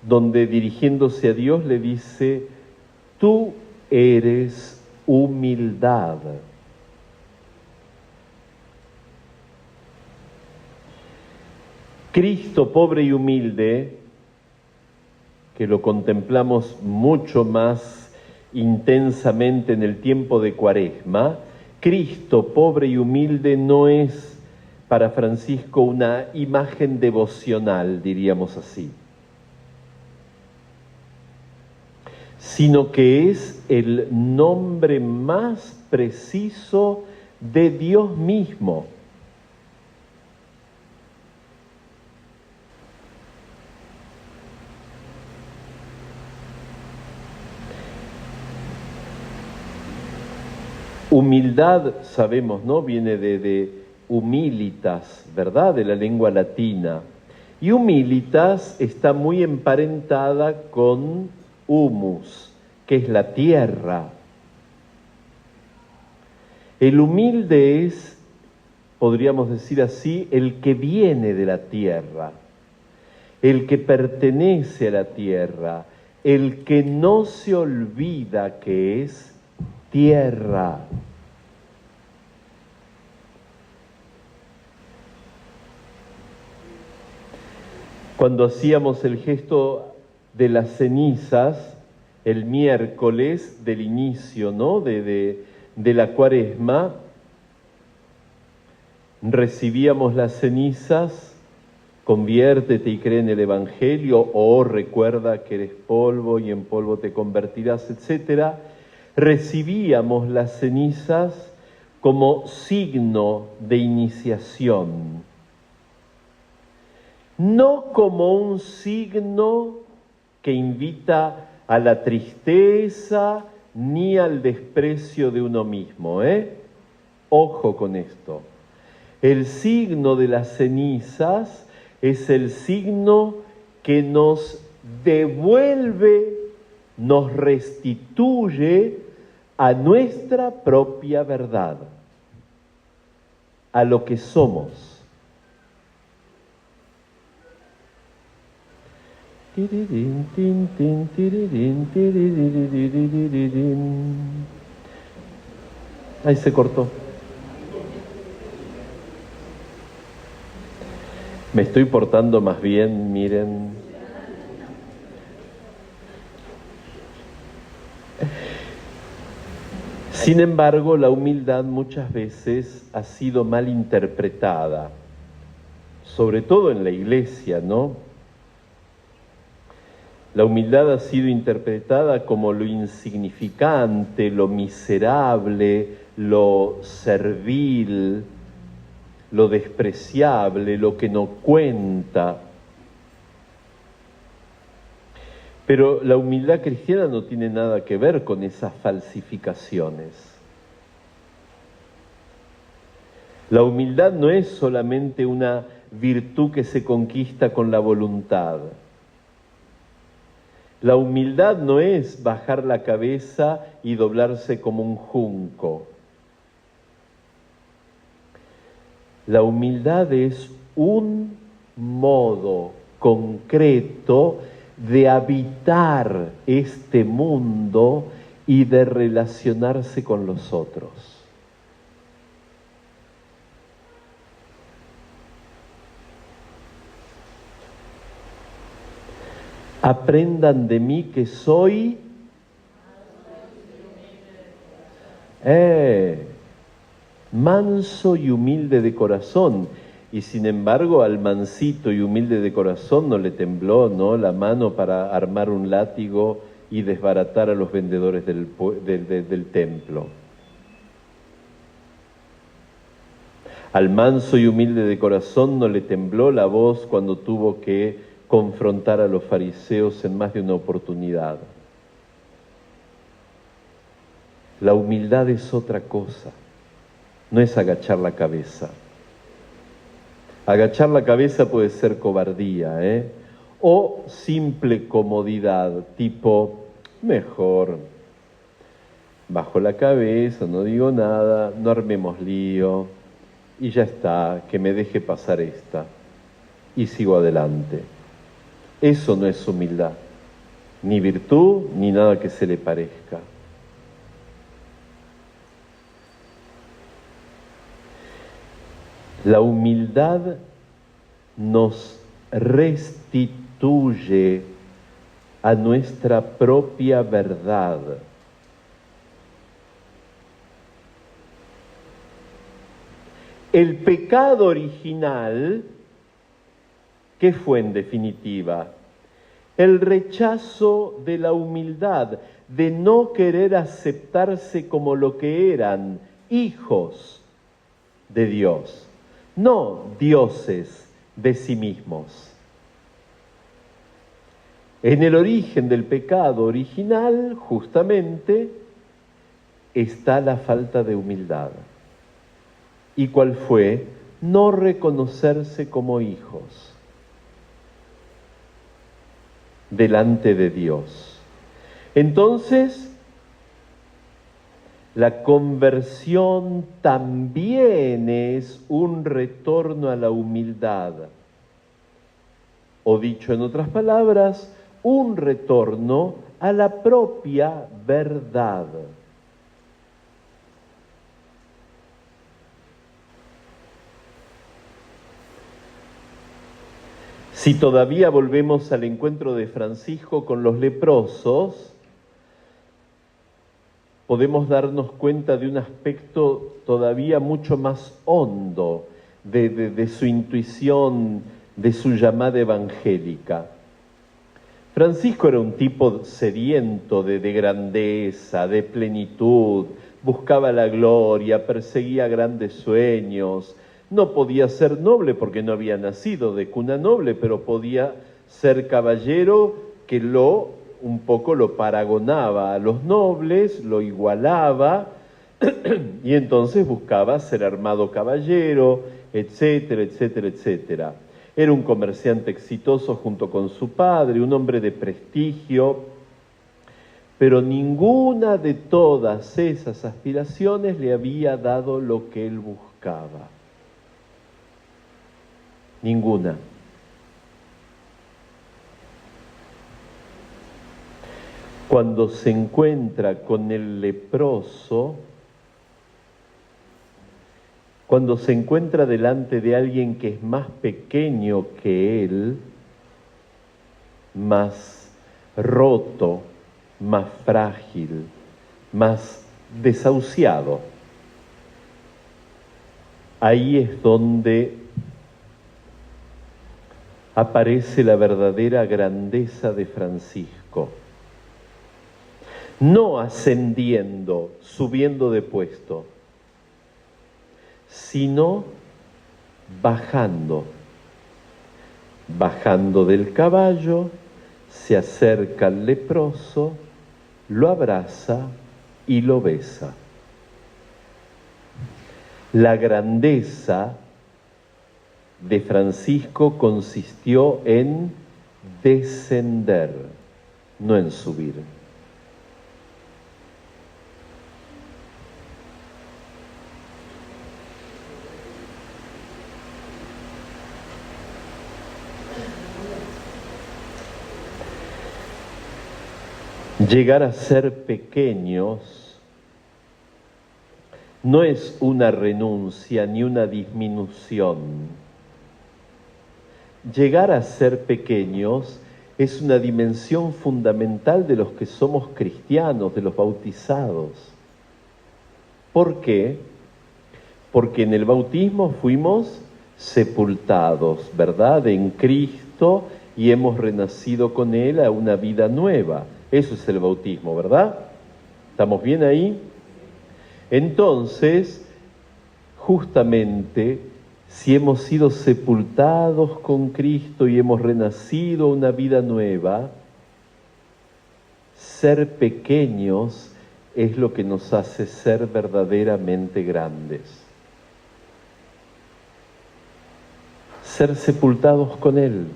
donde dirigiéndose a Dios le dice: tú eres humildad. Cristo pobre y humilde, que lo contemplamos mucho más intensamente en el tiempo de Cuaresma, Cristo pobre y humilde no es para Francisco una imagen devocional, diríamos así, sino que es el nombre más preciso de Dios mismo. Humildad, sabemos, ¿no? Viene de humilitas, ¿verdad? De la lengua latina. Y humilitas está muy emparentada con humus, que es la tierra. El humilde es, podríamos decir así, el que viene de la tierra, el que pertenece a la tierra, el que no se olvida que es tierra. Cuando hacíamos el gesto de las cenizas, el miércoles del inicio, ¿no? de la Cuaresma, recibíamos las cenizas, conviértete y cree en el Evangelio, o recuerda que eres polvo y en polvo te convertirás, etcétera. Recibíamos las cenizas como signo de iniciación, no como un signo que invita a la tristeza ni al desprecio de uno mismo, Ojo con esto. El signo de las cenizas es el signo que nos devuelve, nos restituye a nuestra propia verdad, a lo que somos. Ahí se cortó. Me estoy portando más bien, miren. Sin embargo, la humildad muchas veces ha sido mal interpretada, sobre todo en la Iglesia, ¿no? La humildad ha sido interpretada como lo insignificante, lo miserable, lo servil, lo despreciable, lo que no cuenta. Pero la humildad cristiana no tiene nada que ver con esas falsificaciones. La humildad no es solamente una virtud que se conquista con la voluntad. La humildad no es bajar la cabeza y doblarse como un junco. La humildad es un modo concreto de habitar este mundo y de relacionarse con los otros. Aprendan de mí que soy manso y humilde de corazón. Y sin embargo, al mansito y humilde de corazón no le tembló, ¿no?, la mano para armar un látigo y desbaratar a los vendedores del templo. Al manso y humilde de corazón no le tembló la voz cuando tuvo que confrontar a los fariseos en más de una oportunidad. La humildad es otra cosa, no es agachar la cabeza. Agachar la cabeza puede ser cobardía, o simple comodidad, tipo, mejor, bajo la cabeza, no digo nada, no armemos lío, y ya está, que me deje pasar esta, y sigo adelante. Eso no es humildad, ni virtud, ni nada que se le parezca. La humildad nos restituye a nuestra propia verdad. El pecado original, ¿qué fue en definitiva? El rechazo de la humildad, de no querer aceptarse como lo que eran, hijos de Dios, no dioses de sí mismos. En el origen del pecado original, justamente, está la falta de humildad. ¿Y cuál fue? No reconocerse como hijos delante de Dios. Entonces, la conversión también es un retorno a la humildad. O dicho en otras palabras, un retorno a la propia verdad. Si todavía volvemos al encuentro de Francisco con los leprosos, podemos darnos cuenta de un aspecto todavía mucho más hondo de su intuición, de su llamada evangélica. Francisco era un tipo sediento de grandeza, de plenitud, buscaba la gloria, perseguía grandes sueños. No podía ser noble porque no había nacido de cuna noble, pero podía ser caballero que un poco lo paragonaba a los nobles, lo igualaba, y entonces buscaba ser armado caballero, etcétera, etcétera, etcétera. Era un comerciante exitoso junto con su padre, un hombre de prestigio, pero ninguna de todas esas aspiraciones le había dado lo que él buscaba. Ninguna. Cuando se encuentra con el leproso, cuando se encuentra delante de alguien que es más pequeño que él, más roto, más frágil, más desahuciado, ahí es donde aparece la verdadera grandeza de Francisco. No ascendiendo, subiendo de puesto, sino bajando. Bajando del caballo, se acerca al leproso, lo abraza y lo besa. La grandeza de Francisco consistió en descender, no en subir. Llegar a ser pequeños no es una renuncia ni una disminución. Llegar a ser pequeños es una dimensión fundamental de los que somos cristianos, de los bautizados. ¿Por qué? Porque en el bautismo fuimos sepultados, ¿verdad?, en Cristo, y hemos renacido con Él a una vida nueva. Eso es el bautismo, ¿verdad? ¿Estamos bien ahí? Entonces, justamente, si hemos sido sepultados con Cristo y hemos renacido a una vida nueva, ser pequeños es lo que nos hace ser verdaderamente grandes. Ser sepultados con Él.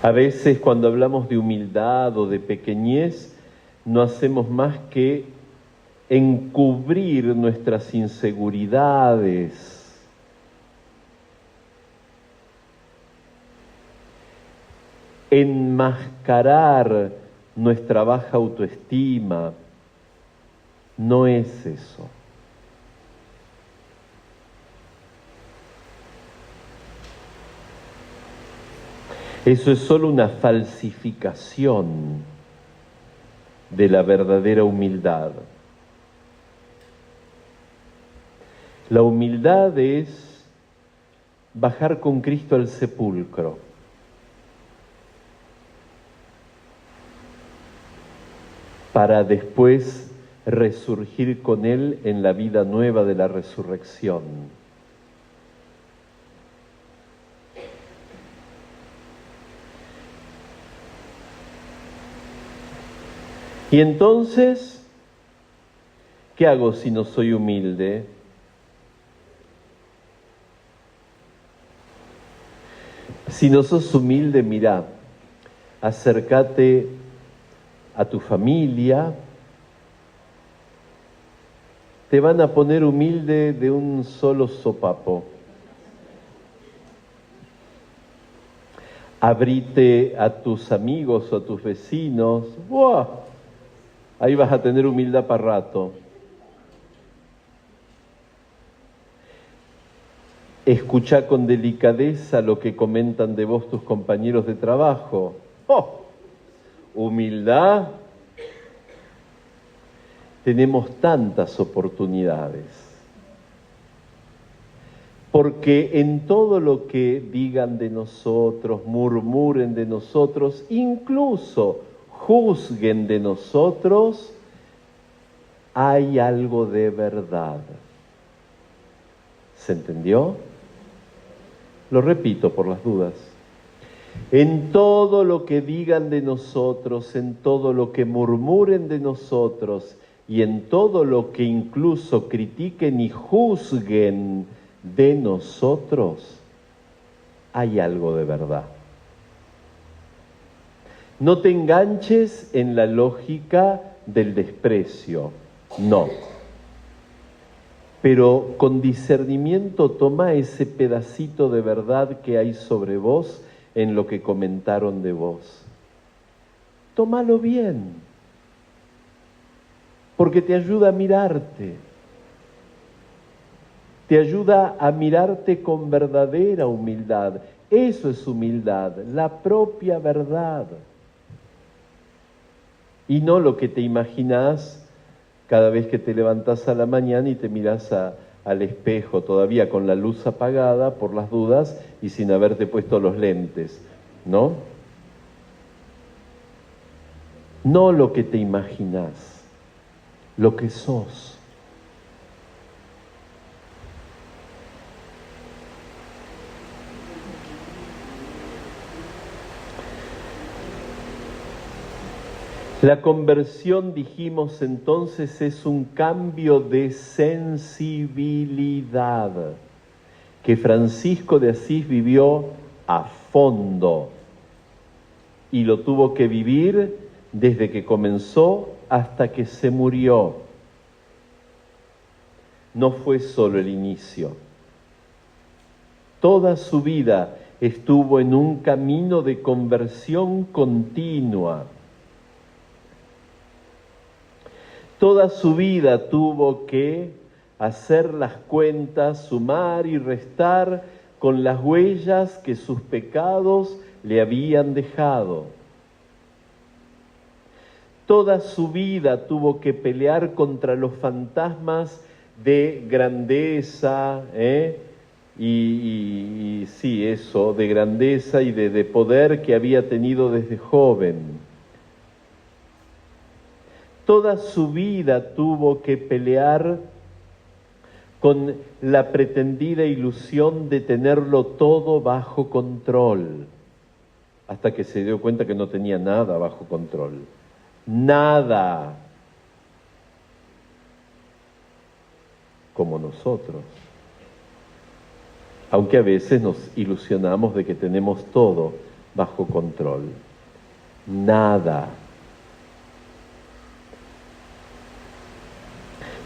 A veces cuando hablamos de humildad o de pequeñez, no hacemos más que encubrir nuestras inseguridades, enmascarar nuestra baja autoestima. No es eso. Eso es solo una falsificación de la verdadera humildad. La humildad es bajar con Cristo al sepulcro. Para después resurgir con Él en la vida nueva de la resurrección. Y entonces, ¿qué hago si no soy humilde? Si no sos humilde, mirá, acércate a tu familia, te van a poner humilde de un solo sopapo. Abrite a tus amigos o a tus vecinos, ¡buah! Ahí vas a tener humildad para rato. Escuchá con delicadeza lo que comentan de vos tus compañeros de trabajo. ¡Oh! Humildad. Tenemos tantas oportunidades. Porque en todo lo que digan de nosotros, murmuren de nosotros, incluso juzguen de nosotros, hay algo de verdad. ¿Se entendió? Lo repito por las dudas. En todo lo que digan de nosotros, en todo lo que murmuren de nosotros y en todo lo que incluso critiquen y juzguen de nosotros, hay algo de verdad. No te enganches en la lógica del desprecio, no. Pero con discernimiento toma ese pedacito de verdad que hay sobre vos en lo que comentaron de vos. Tómalo bien, porque te ayuda a mirarte. Te ayuda a mirarte con verdadera humildad. Eso es humildad, la propia verdad. Y no lo que te imaginas cada vez que te levantás a la mañana y te mirás al espejo todavía con la luz apagada por las dudas y sin haberte puesto los lentes, ¿no? No lo que te imaginás, lo que sos. La conversión, dijimos entonces, es un cambio de sensibilidad que Francisco de Asís vivió a fondo y lo tuvo que vivir desde que comenzó hasta que se murió. No fue solo el inicio. Toda su vida estuvo en un camino de conversión continua. Toda su vida tuvo que hacer las cuentas, sumar y restar con las huellas que sus pecados le habían dejado. Toda su vida tuvo que pelear contra los fantasmas de grandeza, y sí, eso, de grandeza y de poder que había tenido desde joven. Toda su vida tuvo que pelear con la pretendida ilusión de tenerlo todo bajo control, hasta que se dio cuenta que no tenía nada bajo control. Nada. Como nosotros. Aunque a veces nos ilusionamos de que tenemos todo bajo control. Nada.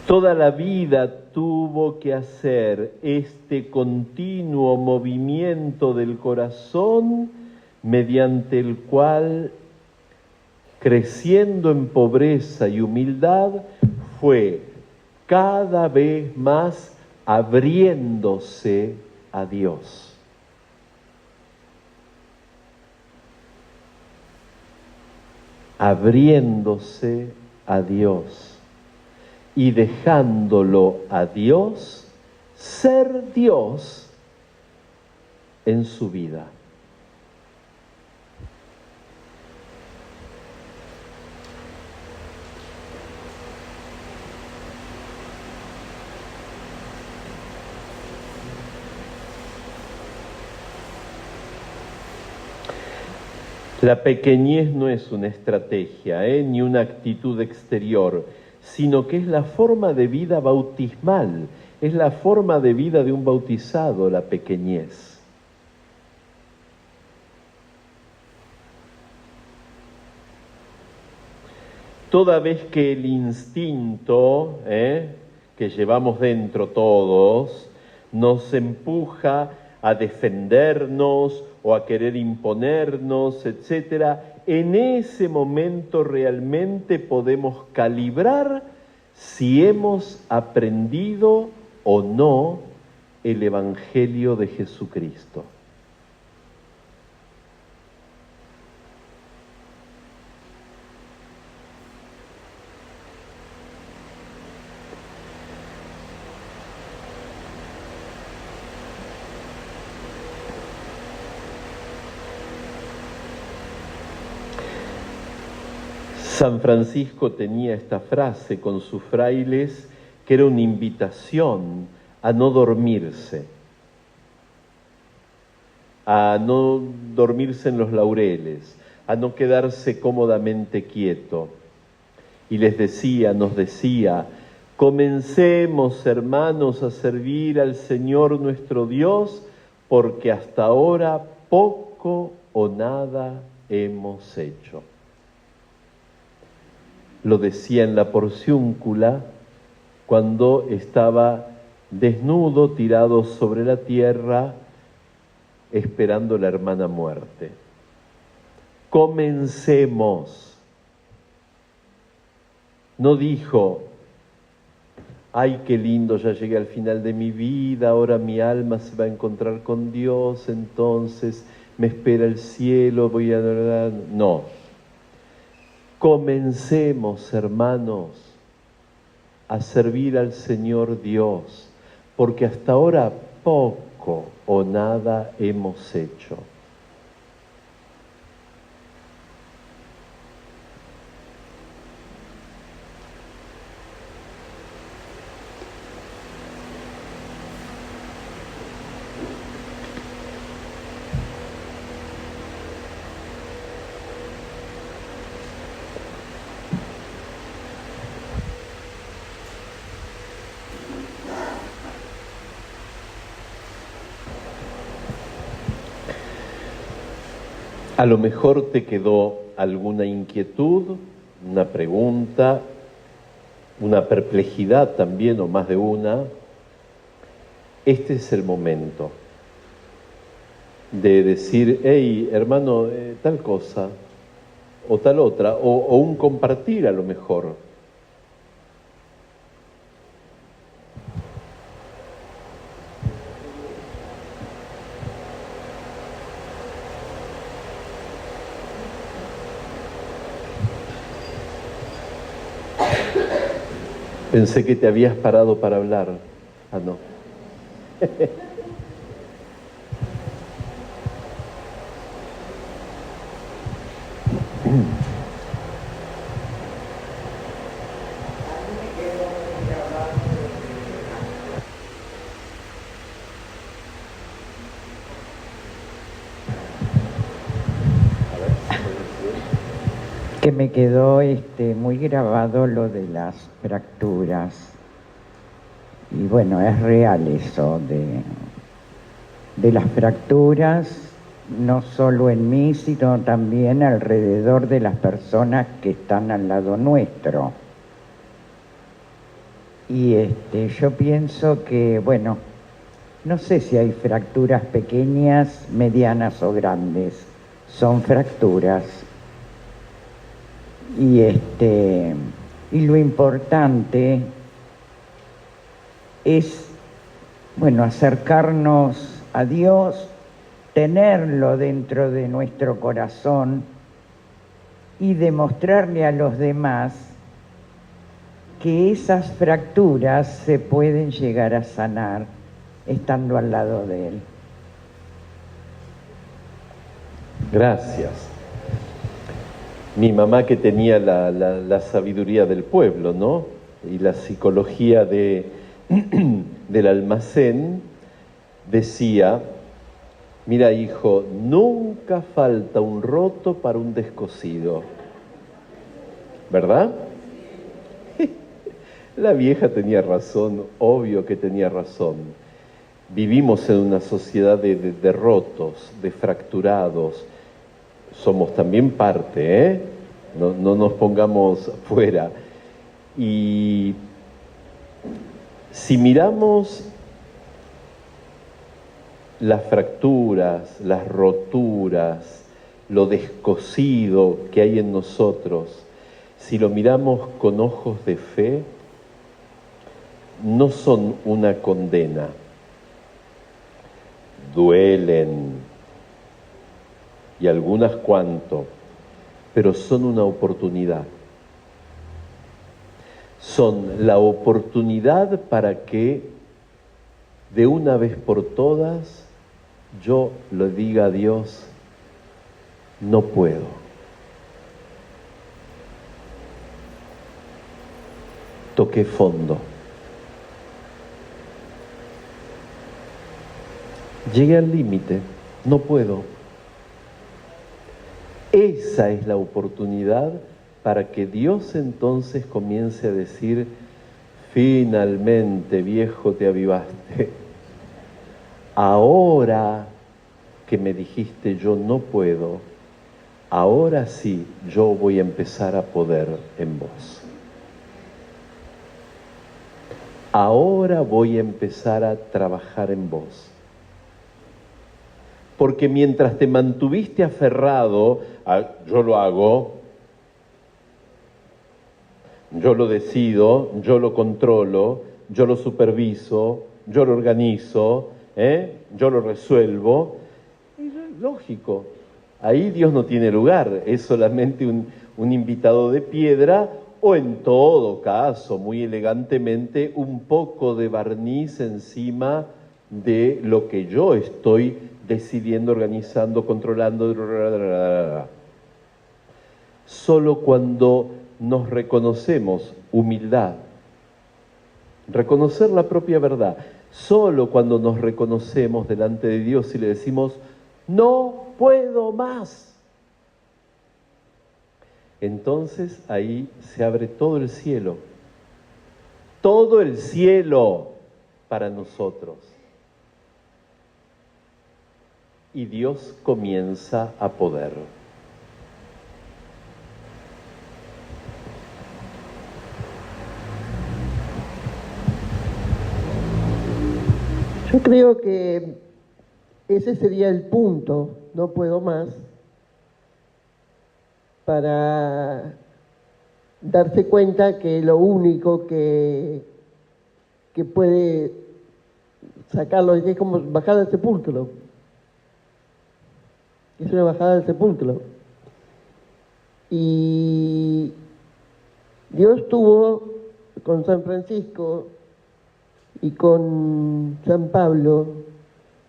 Toda la vida tuvo que hacer este continuo movimiento del corazón mediante el cual, creciendo en pobreza y humildad, fue cada vez más abriéndose a Dios. Abriéndose a Dios y dejándolo a Dios ser Dios en su vida. La pequeñez no es una estrategia, ni una actitud exterior, sino que es la forma de vida bautismal, es la forma de vida de un bautizado, la pequeñez. Toda vez que el instinto que llevamos dentro todos nos empuja a defendernos o a querer imponernos, etcétera, en ese momento realmente podemos calibrar si hemos aprendido o no el Evangelio de Jesucristo. San Francisco tenía esta frase con sus frailes, que era una invitación a no dormirse en los laureles, a no quedarse cómodamente quieto. Y nos decía, comencemos, hermanos, a servir al Señor nuestro Dios, porque hasta ahora poco o nada hemos hecho. Lo decía en la Porciúncula cuando estaba desnudo, tirado sobre la tierra, esperando la hermana muerte. Comencemos. No dijo, ay, qué lindo, ya llegué al final de mi vida, ahora mi alma se va a encontrar con Dios, entonces me espera el cielo, voy a adorar. No. Comencemos, hermanos, a servir al Señor Dios, porque hasta ahora poco o nada hemos hecho. A lo mejor te quedó alguna inquietud, una pregunta, una perplejidad también, o más de una. Este es el momento de decir, hey, hermano, tal cosa, o tal otra, o un compartir a lo mejor. Pensé que te habías parado para hablar. Ah, no. Que me quedó muy grabado lo de las fracturas. Y bueno, es real eso de las fracturas, no solo en mí, sino también alrededor de las personas que están al lado nuestro. Y yo pienso que, bueno, no sé si hay fracturas pequeñas, medianas o grandes. son fracturas. Y lo importante es, bueno, acercarnos a Dios, tenerlo dentro de nuestro corazón y demostrarle a los demás que esas fracturas se pueden llegar a sanar estando al lado de Él. Gracias. Mi mamá, que tenía la sabiduría del pueblo, ¿no? Y la psicología del almacén, decía: mira, hijo, nunca falta un roto para un descosido. ¿Verdad? La vieja tenía razón, obvio que tenía razón. Vivimos en una sociedad de rotos, de fracturados. Somos también parte, ¿eh? No nos pongamos fuera. Y si miramos las fracturas, las roturas, lo descosido que hay en nosotros, si lo miramos con ojos de fe, no son una condena. Duelen, y algunas cuanto, pero son una oportunidad. Son la oportunidad para que de una vez por todas yo le diga a Dios: no puedo. Toqué fondo. Llegué al límite, no puedo. Esa es la oportunidad para que Dios entonces comience a decir: finalmente, viejo, te avivaste. Ahora que me dijiste yo no puedo, ahora sí yo voy a empezar a poder en vos. Ahora voy a empezar a trabajar en vos. Porque mientras te mantuviste aferrado a yo lo hago, yo lo decido, yo lo controlo, yo lo superviso, yo lo organizo, yo lo resuelvo, y lógico, ahí Dios no tiene lugar, es solamente un invitado de piedra, o en todo caso, muy elegantemente, un poco de barniz encima de lo que yo estoy decidiendo, organizando, controlando. Solo cuando nos reconocemos humildad, reconocer la propia verdad, solo cuando nos reconocemos delante de Dios y le decimos: no puedo más, entonces ahí se abre todo el cielo para nosotros. Y Dios comienza a poder. Yo creo que ese sería el punto, no puedo más, para darse cuenta que lo único que puede sacarlo es como bajar al sepulcro. Es una bajada al sepulcro. Y Dios tuvo con San Francisco y con San Pablo,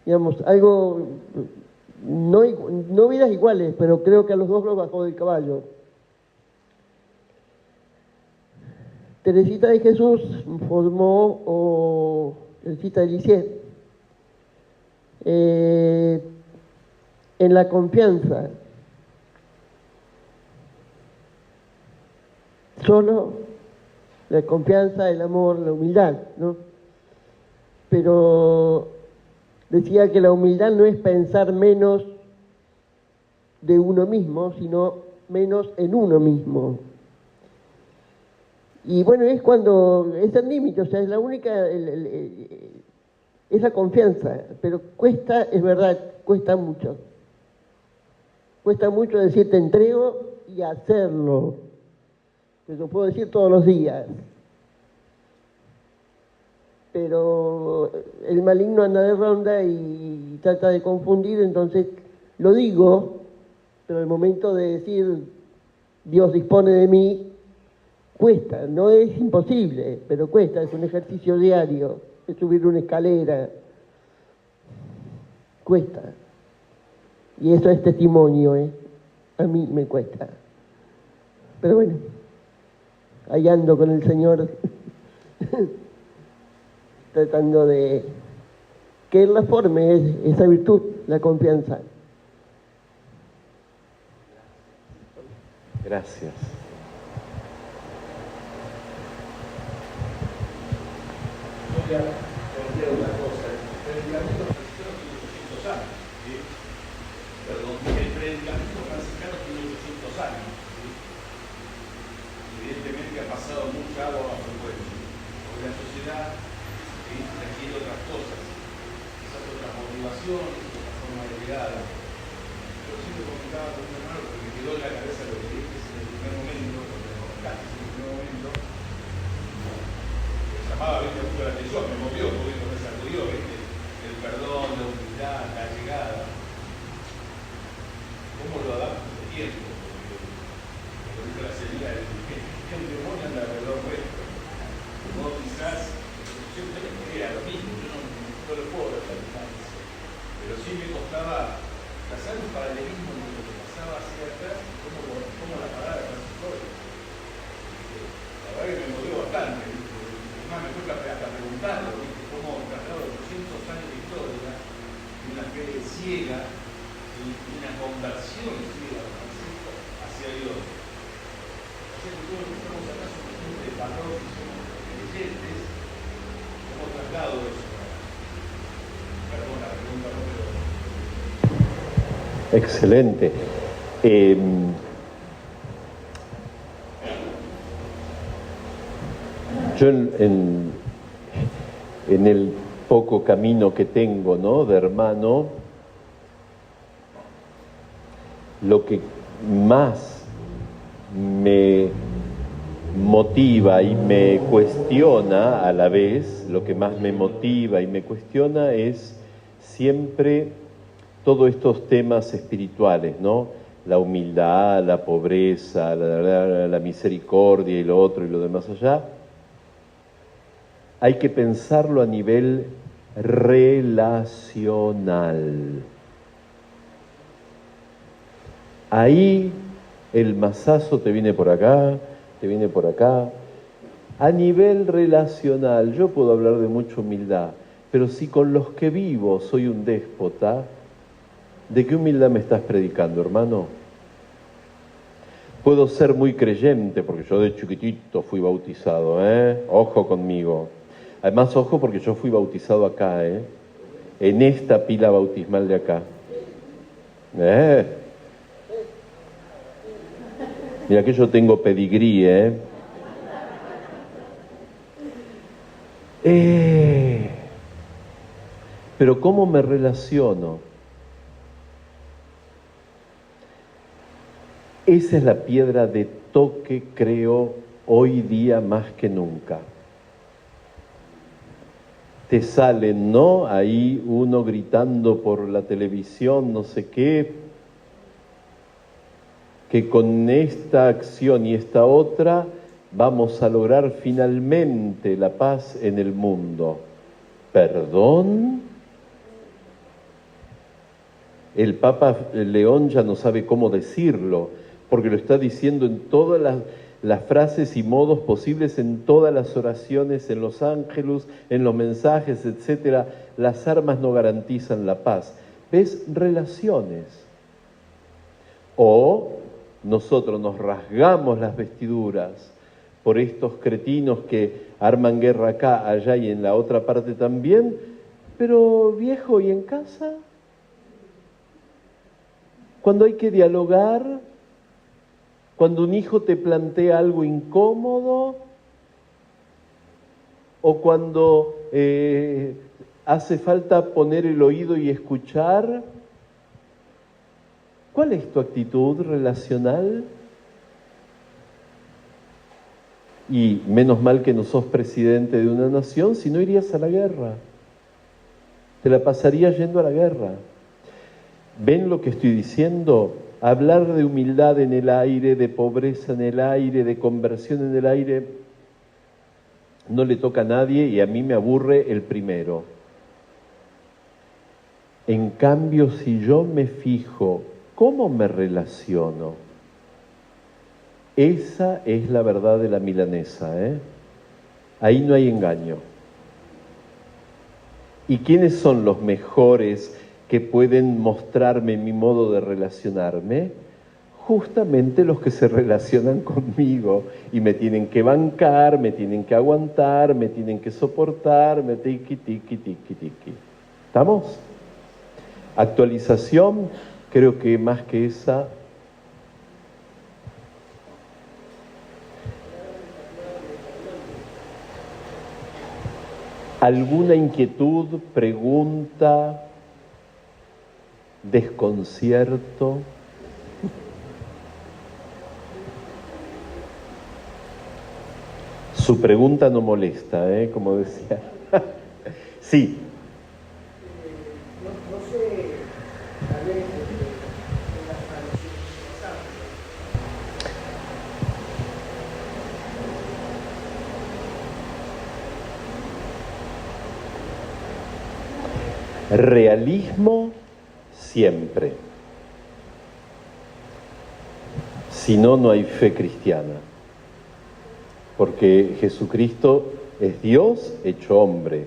digamos, algo, no vidas iguales, pero creo que a los dos los bajó del caballo. Teresita de Jesús formó Teresita de Lisieux en la confianza. Solo la confianza, el amor, la humildad, ¿no? Pero decía que la humildad no es pensar menos de uno mismo, sino menos en uno mismo. Y bueno, es cuando es el límite, o sea, es la única, es la confianza, pero cuesta, es verdad, cuesta mucho. Cuesta mucho decir te entrego y hacerlo. Eso puedo decir todos los días. Pero el maligno anda de ronda y trata de confundir, entonces lo digo, pero el momento de decir Dios dispone de mí, cuesta, no es imposible, pero cuesta, es un ejercicio diario, es subir una escalera, cuesta. Y eso es testimonio, a mí me cuesta. Pero bueno, ahí ando con el Señor, tratando de que Él la forme, esa virtud, la confianza. Gracias. Yo ya planteé una cosa. El predicamento franciscano tiene 800 años. ¿Sí? Perdón, el predicamento franciscano tiene 800 años. ¿Sí? Evidentemente ha pasado mucha agua bajo el puente. Hoy la sociedad requiere otras cosas, quizás otras motivaciones, otra forma de llegada. Yo siempre comentaba con un hermano porque me quedó en la cabeza lo que dijiste en el primer momento, cuando me contaste en el primer momento. Me llamaba mucho la atención, me movió, porque me sacudió, el perdón, la humildad, la llegada. ¿Cómo lo adapto de tiempo? Porque lo dijo la señora, el demonio anda alrededor nuestro. Vos quizás siempre era lo mismo, yo no lo puedo ver tan distancia, pero sí me costaba trazar un paralelismo entre lo que pasaba hacia atrás y cómo la palabra transitoria. La verdad que me movió bastante, además me toca hasta preguntarlo, ¿viste? Cómo tratado de 800 años de historia, de una fe ciega y una conversión ciega hacia Dios. O sea que todos los que estamos acá somos gente de parroquia, somos creyentes. ¿Cómo traslado eso? Perdón, la pregunta no, pero... Excelente. Yo en el poco camino que tengo, ¿no?, de hermano, lo que más me motiva y me cuestiona a la vez, lo que más me motiva y me cuestiona es siempre todos estos temas espirituales, ¿no? La humildad, la pobreza, la misericordia y lo otro y lo demás allá. Hay que pensarlo a nivel relacional. Ahí el mazazo te viene por acá, te viene por acá. A nivel relacional, yo puedo hablar de mucha humildad, pero si con los que vivo soy un déspota, ¿de qué humildad me estás predicando, hermano? Puedo ser muy creyente, porque yo de chiquitito fui bautizado, Ojo conmigo. Además, ojo, porque yo fui bautizado acá, en esta pila bautismal de acá. Mira que yo tengo pedigrí, Pero ¿cómo me relaciono? Esa es la piedra de toque, creo, hoy día más que nunca. Te salen, ¿no? Ahí uno gritando por la televisión, no sé qué, que con esta acción y esta otra vamos a lograr finalmente la paz en el mundo. ¿Perdón? El Papa León ya no sabe cómo decirlo, porque lo está diciendo en todas las frases y modos posibles, en todas las oraciones, en los ángelus, en los mensajes, etcétera. Las armas no garantizan la paz. ¿Ves? Relaciones. O nosotros nos rasgamos las vestiduras por estos cretinos que arman guerra acá, allá y en la otra parte también, pero viejo, ¿y en casa? Cuando hay que dialogar, cuando un hijo te plantea algo incómodo, o cuando hace falta poner el oído y escuchar, ¿Cuál es tu actitud relacional? Y menos mal que no sos presidente de una nación, si no irías a la guerra. Te la pasarías yendo a la guerra. ¿Ven lo que estoy diciendo? Hablar de humildad en el aire, de pobreza en el aire, de conversión en el aire, no le toca a nadie y a mí me aburre el primero. En cambio, si yo me fijo, ¿cómo me relaciono? Esa es la verdad de la milanesa, ¿eh? Ahí no hay engaño. ¿Y quiénes son los mejores que pueden mostrarme mi modo de relacionarme? Justamente los que se relacionan conmigo y me tienen que bancar, me tienen que aguantar, me tienen que soportar, me tiqui, tiqui, tiqui, tiqui. ¿Estamos? Actualización, creo que más que esa... ¿Alguna inquietud, pregunta, desconcierto? Su pregunta no molesta, como decía. Sí. No sé, tal vez en las tradiciones pasadas. Realismo siempre. Si no, no hay fe cristiana. Porque Jesucristo es Dios hecho hombre,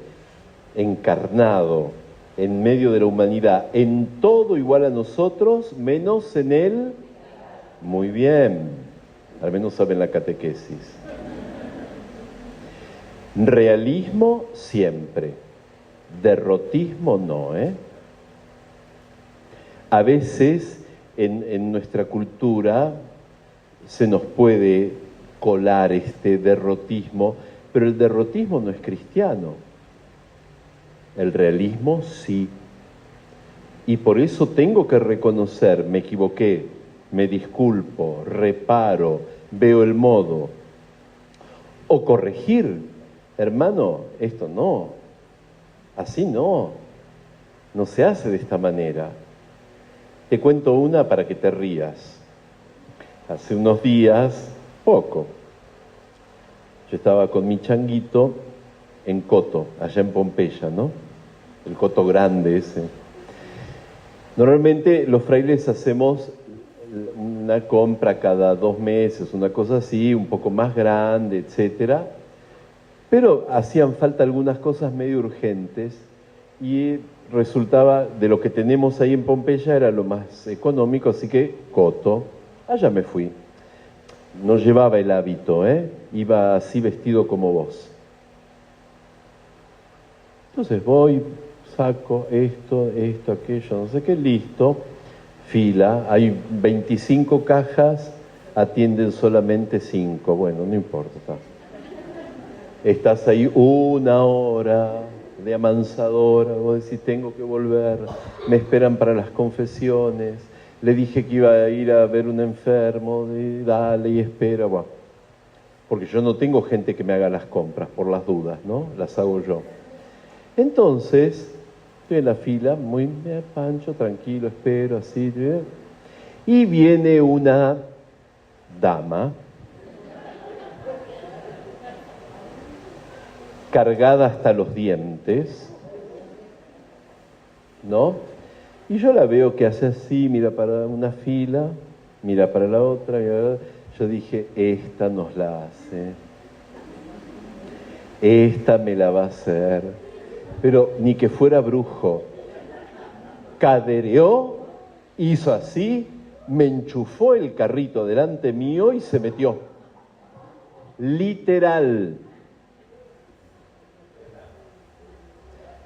encarnado, en medio de la humanidad, en todo igual a nosotros, menos en Él. Muy bien, al menos saben la catequesis. Realismo siempre. Derrotismo no, ¿eh? A veces en nuestra cultura se nos puede colar este derrotismo, pero el derrotismo no es cristiano. El realismo sí. Y por eso tengo que reconocer, me equivoqué, me disculpo, reparo, veo el modo. O corregir, hermano, esto no. Así no se hace de esta manera. Te cuento una para que te rías. Hace unos días, poco, yo estaba con mi changuito en Coto, allá en Pompeya, ¿no? El Coto grande ese. Normalmente los frailes hacemos una compra cada 2 meses, una cosa así, un poco más grande, etcétera. Pero hacían falta algunas cosas medio urgentes y resultaba, de lo que tenemos ahí en Pompeya era lo más económico, así que Coto, allá me fui. No llevaba el hábito, iba así vestido como vos. Entonces voy, saco esto, aquello, no sé qué, listo, fila, hay 25 cajas, atienden solamente 5, bueno, no importa. Estás ahí 1 hora de amansadora, vos decís, tengo que volver, me esperan para las confesiones, le dije que iba a ir a ver un enfermo, dale y espera, bueno, porque yo no tengo gente que me haga las compras, por las dudas, ¿no? Las hago yo. Entonces, estoy en la fila, muy pancho, tranquilo, espero, así, y viene una dama, cargada hasta los dientes, ¿no? Y yo la veo que hace así, mira para una fila, mira para la otra, yo dije, esta nos la hace, esta me la va a hacer, pero ni que fuera brujo, cadereó, hizo así, me enchufó el carrito delante mío y se metió, literal.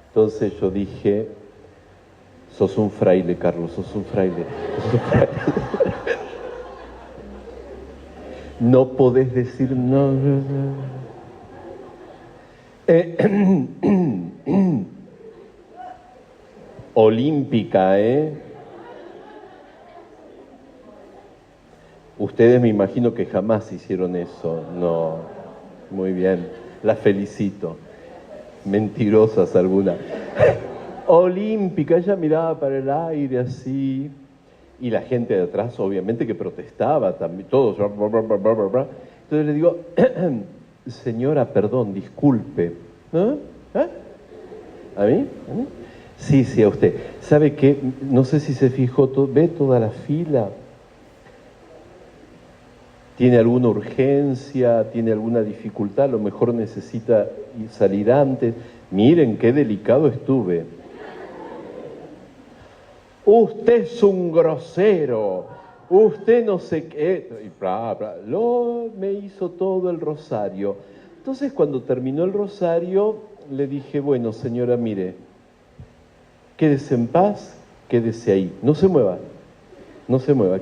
Entonces yo dije, sos un fraile, Carlos, sos un fraile. No podés decir no. Olímpica, Ustedes me imagino que jamás hicieron eso. No, muy bien, las felicito. Mentirosas algunas. Olímpica, ella miraba para el aire así, y la gente de atrás obviamente que protestaba también, todos. Entonces le digo, señora, perdón, disculpe. ¿Ah? ¿Ah? ¿A mí? ¿A mí? Sí, sí, a usted. ¿Sabe qué? No sé si se fijó, ¿ve toda la fila? ¿Tiene alguna urgencia? ¿Tiene alguna dificultad? A lo mejor necesita salir antes. Miren qué delicado estuve. Usted es un grosero, usted no sé qué, y bla, bla. Me hizo todo el rosario. Entonces cuando terminó el rosario, le dije, bueno señora, mire, quédese en paz, quédese ahí, no se mueva,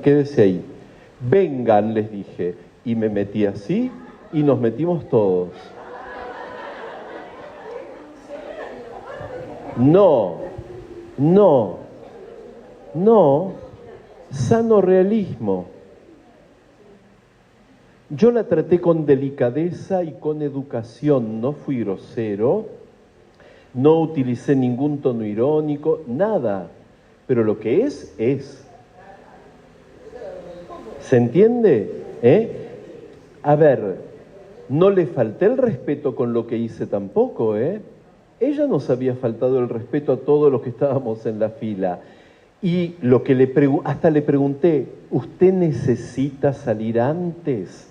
quédese ahí. Vengan, les dije, y me metí así, y nos metimos todos. No, sano realismo. Yo la traté con delicadeza y con educación, no fui grosero, no utilicé ningún tono irónico, nada, pero lo que es. ¿Se entiende? A ver, no le falté el respeto con lo que hice tampoco, Ella nos había faltado el respeto a todos los que estábamos en la fila. Y lo que hasta le pregunté, ¿usted necesita salir antes?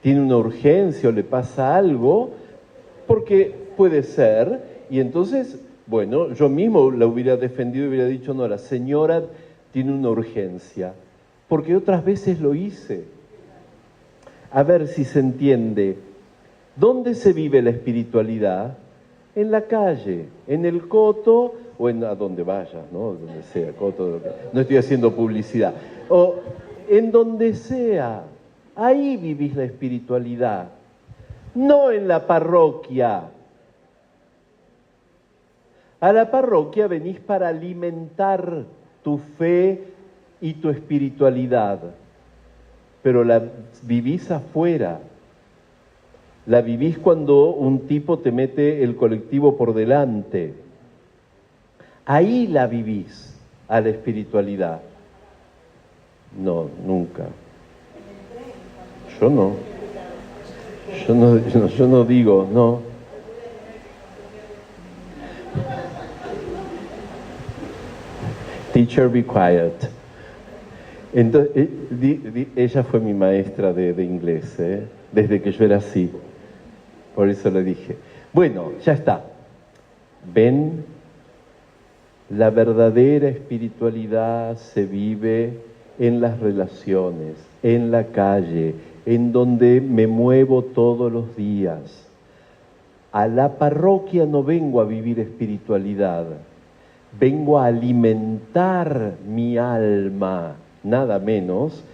¿Tiene una urgencia o le pasa algo? Porque puede ser, y entonces, bueno, yo mismo la hubiera defendido y hubiera dicho, no, la señora tiene una urgencia, porque otras veces lo hice. A ver si se entiende, ¿dónde se vive la espiritualidad? En la calle, en el coto o a donde vayas, ¿no? Donde sea, coto, no estoy haciendo publicidad. O en donde sea, ahí vivís la espiritualidad, no en la parroquia. A la parroquia venís para alimentar tu fe y tu espiritualidad, pero la vivís afuera. La vivís cuando un tipo te mete el colectivo por delante. Ahí la vivís, a la espiritualidad. No, nunca. Yo no. Yo no digo, no. Teacher, be quiet. Entonces, ella fue mi maestra de inglés, desde que yo era así. Por eso le dije. Bueno, ya está. ¿Ven? La verdadera espiritualidad se vive en las relaciones, en la calle, en donde me muevo todos los días. A la parroquia no vengo a vivir espiritualidad, vengo a alimentar mi alma, nada menos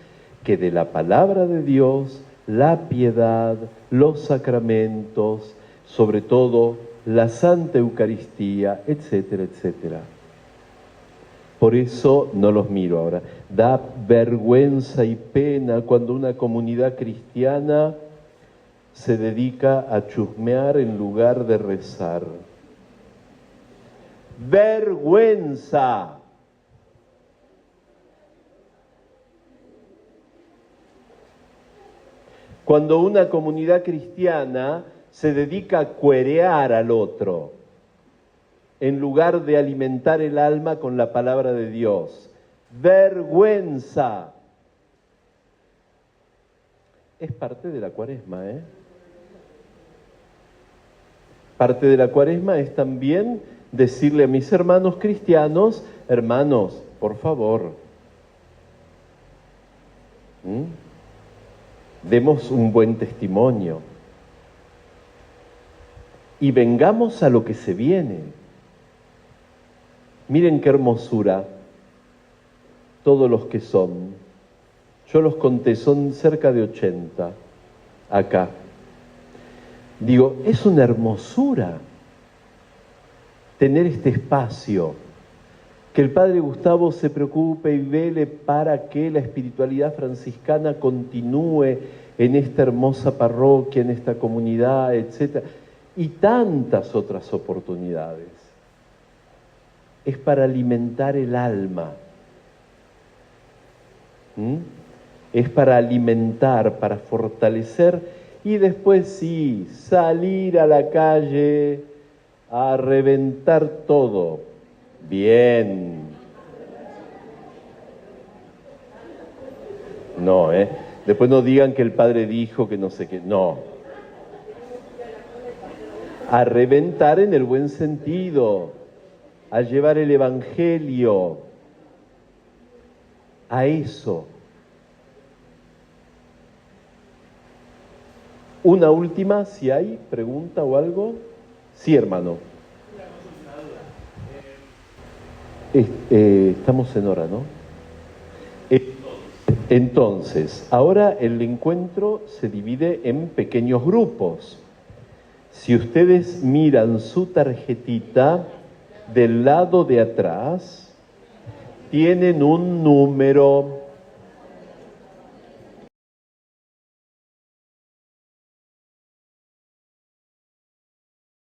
que de la palabra de Dios, la piedad, los sacramentos, sobre todo la Santa Eucaristía, etcétera, etcétera. Por eso no los miro ahora. Da vergüenza y pena cuando una comunidad cristiana se dedica a chusmear en lugar de rezar. ¡Vergüenza! Cuando una comunidad cristiana se dedica a cuerear al otro, en lugar de alimentar el alma con la palabra de Dios. ¡Vergüenza! Es parte de la Cuaresma, Parte de la Cuaresma es también decirle a mis hermanos cristianos, hermanos, por favor, demos un buen testimonio y vengamos a lo que se viene. Miren qué hermosura, todos los que son. Yo los conté, son cerca de 80 acá. Digo, es una hermosura tener este espacio Que el Padre Gustavo se preocupe y vele para que la espiritualidad franciscana continúe en esta hermosa parroquia, en esta comunidad, etc. Y tantas otras oportunidades. Es para alimentar el alma. Es para alimentar, para fortalecer y después sí, salir a la calle a reventar todo. Bien. No, después no digan que el Padre dijo que no sé qué. No. A reventar en el buen sentido, a llevar el Evangelio, a eso. Una última, si hay pregunta o algo. Sí, hermano. Estamos en hora, ¿no? Entonces, ahora el encuentro se divide en pequeños grupos. Si ustedes miran su tarjetita del lado de atrás, tienen un número.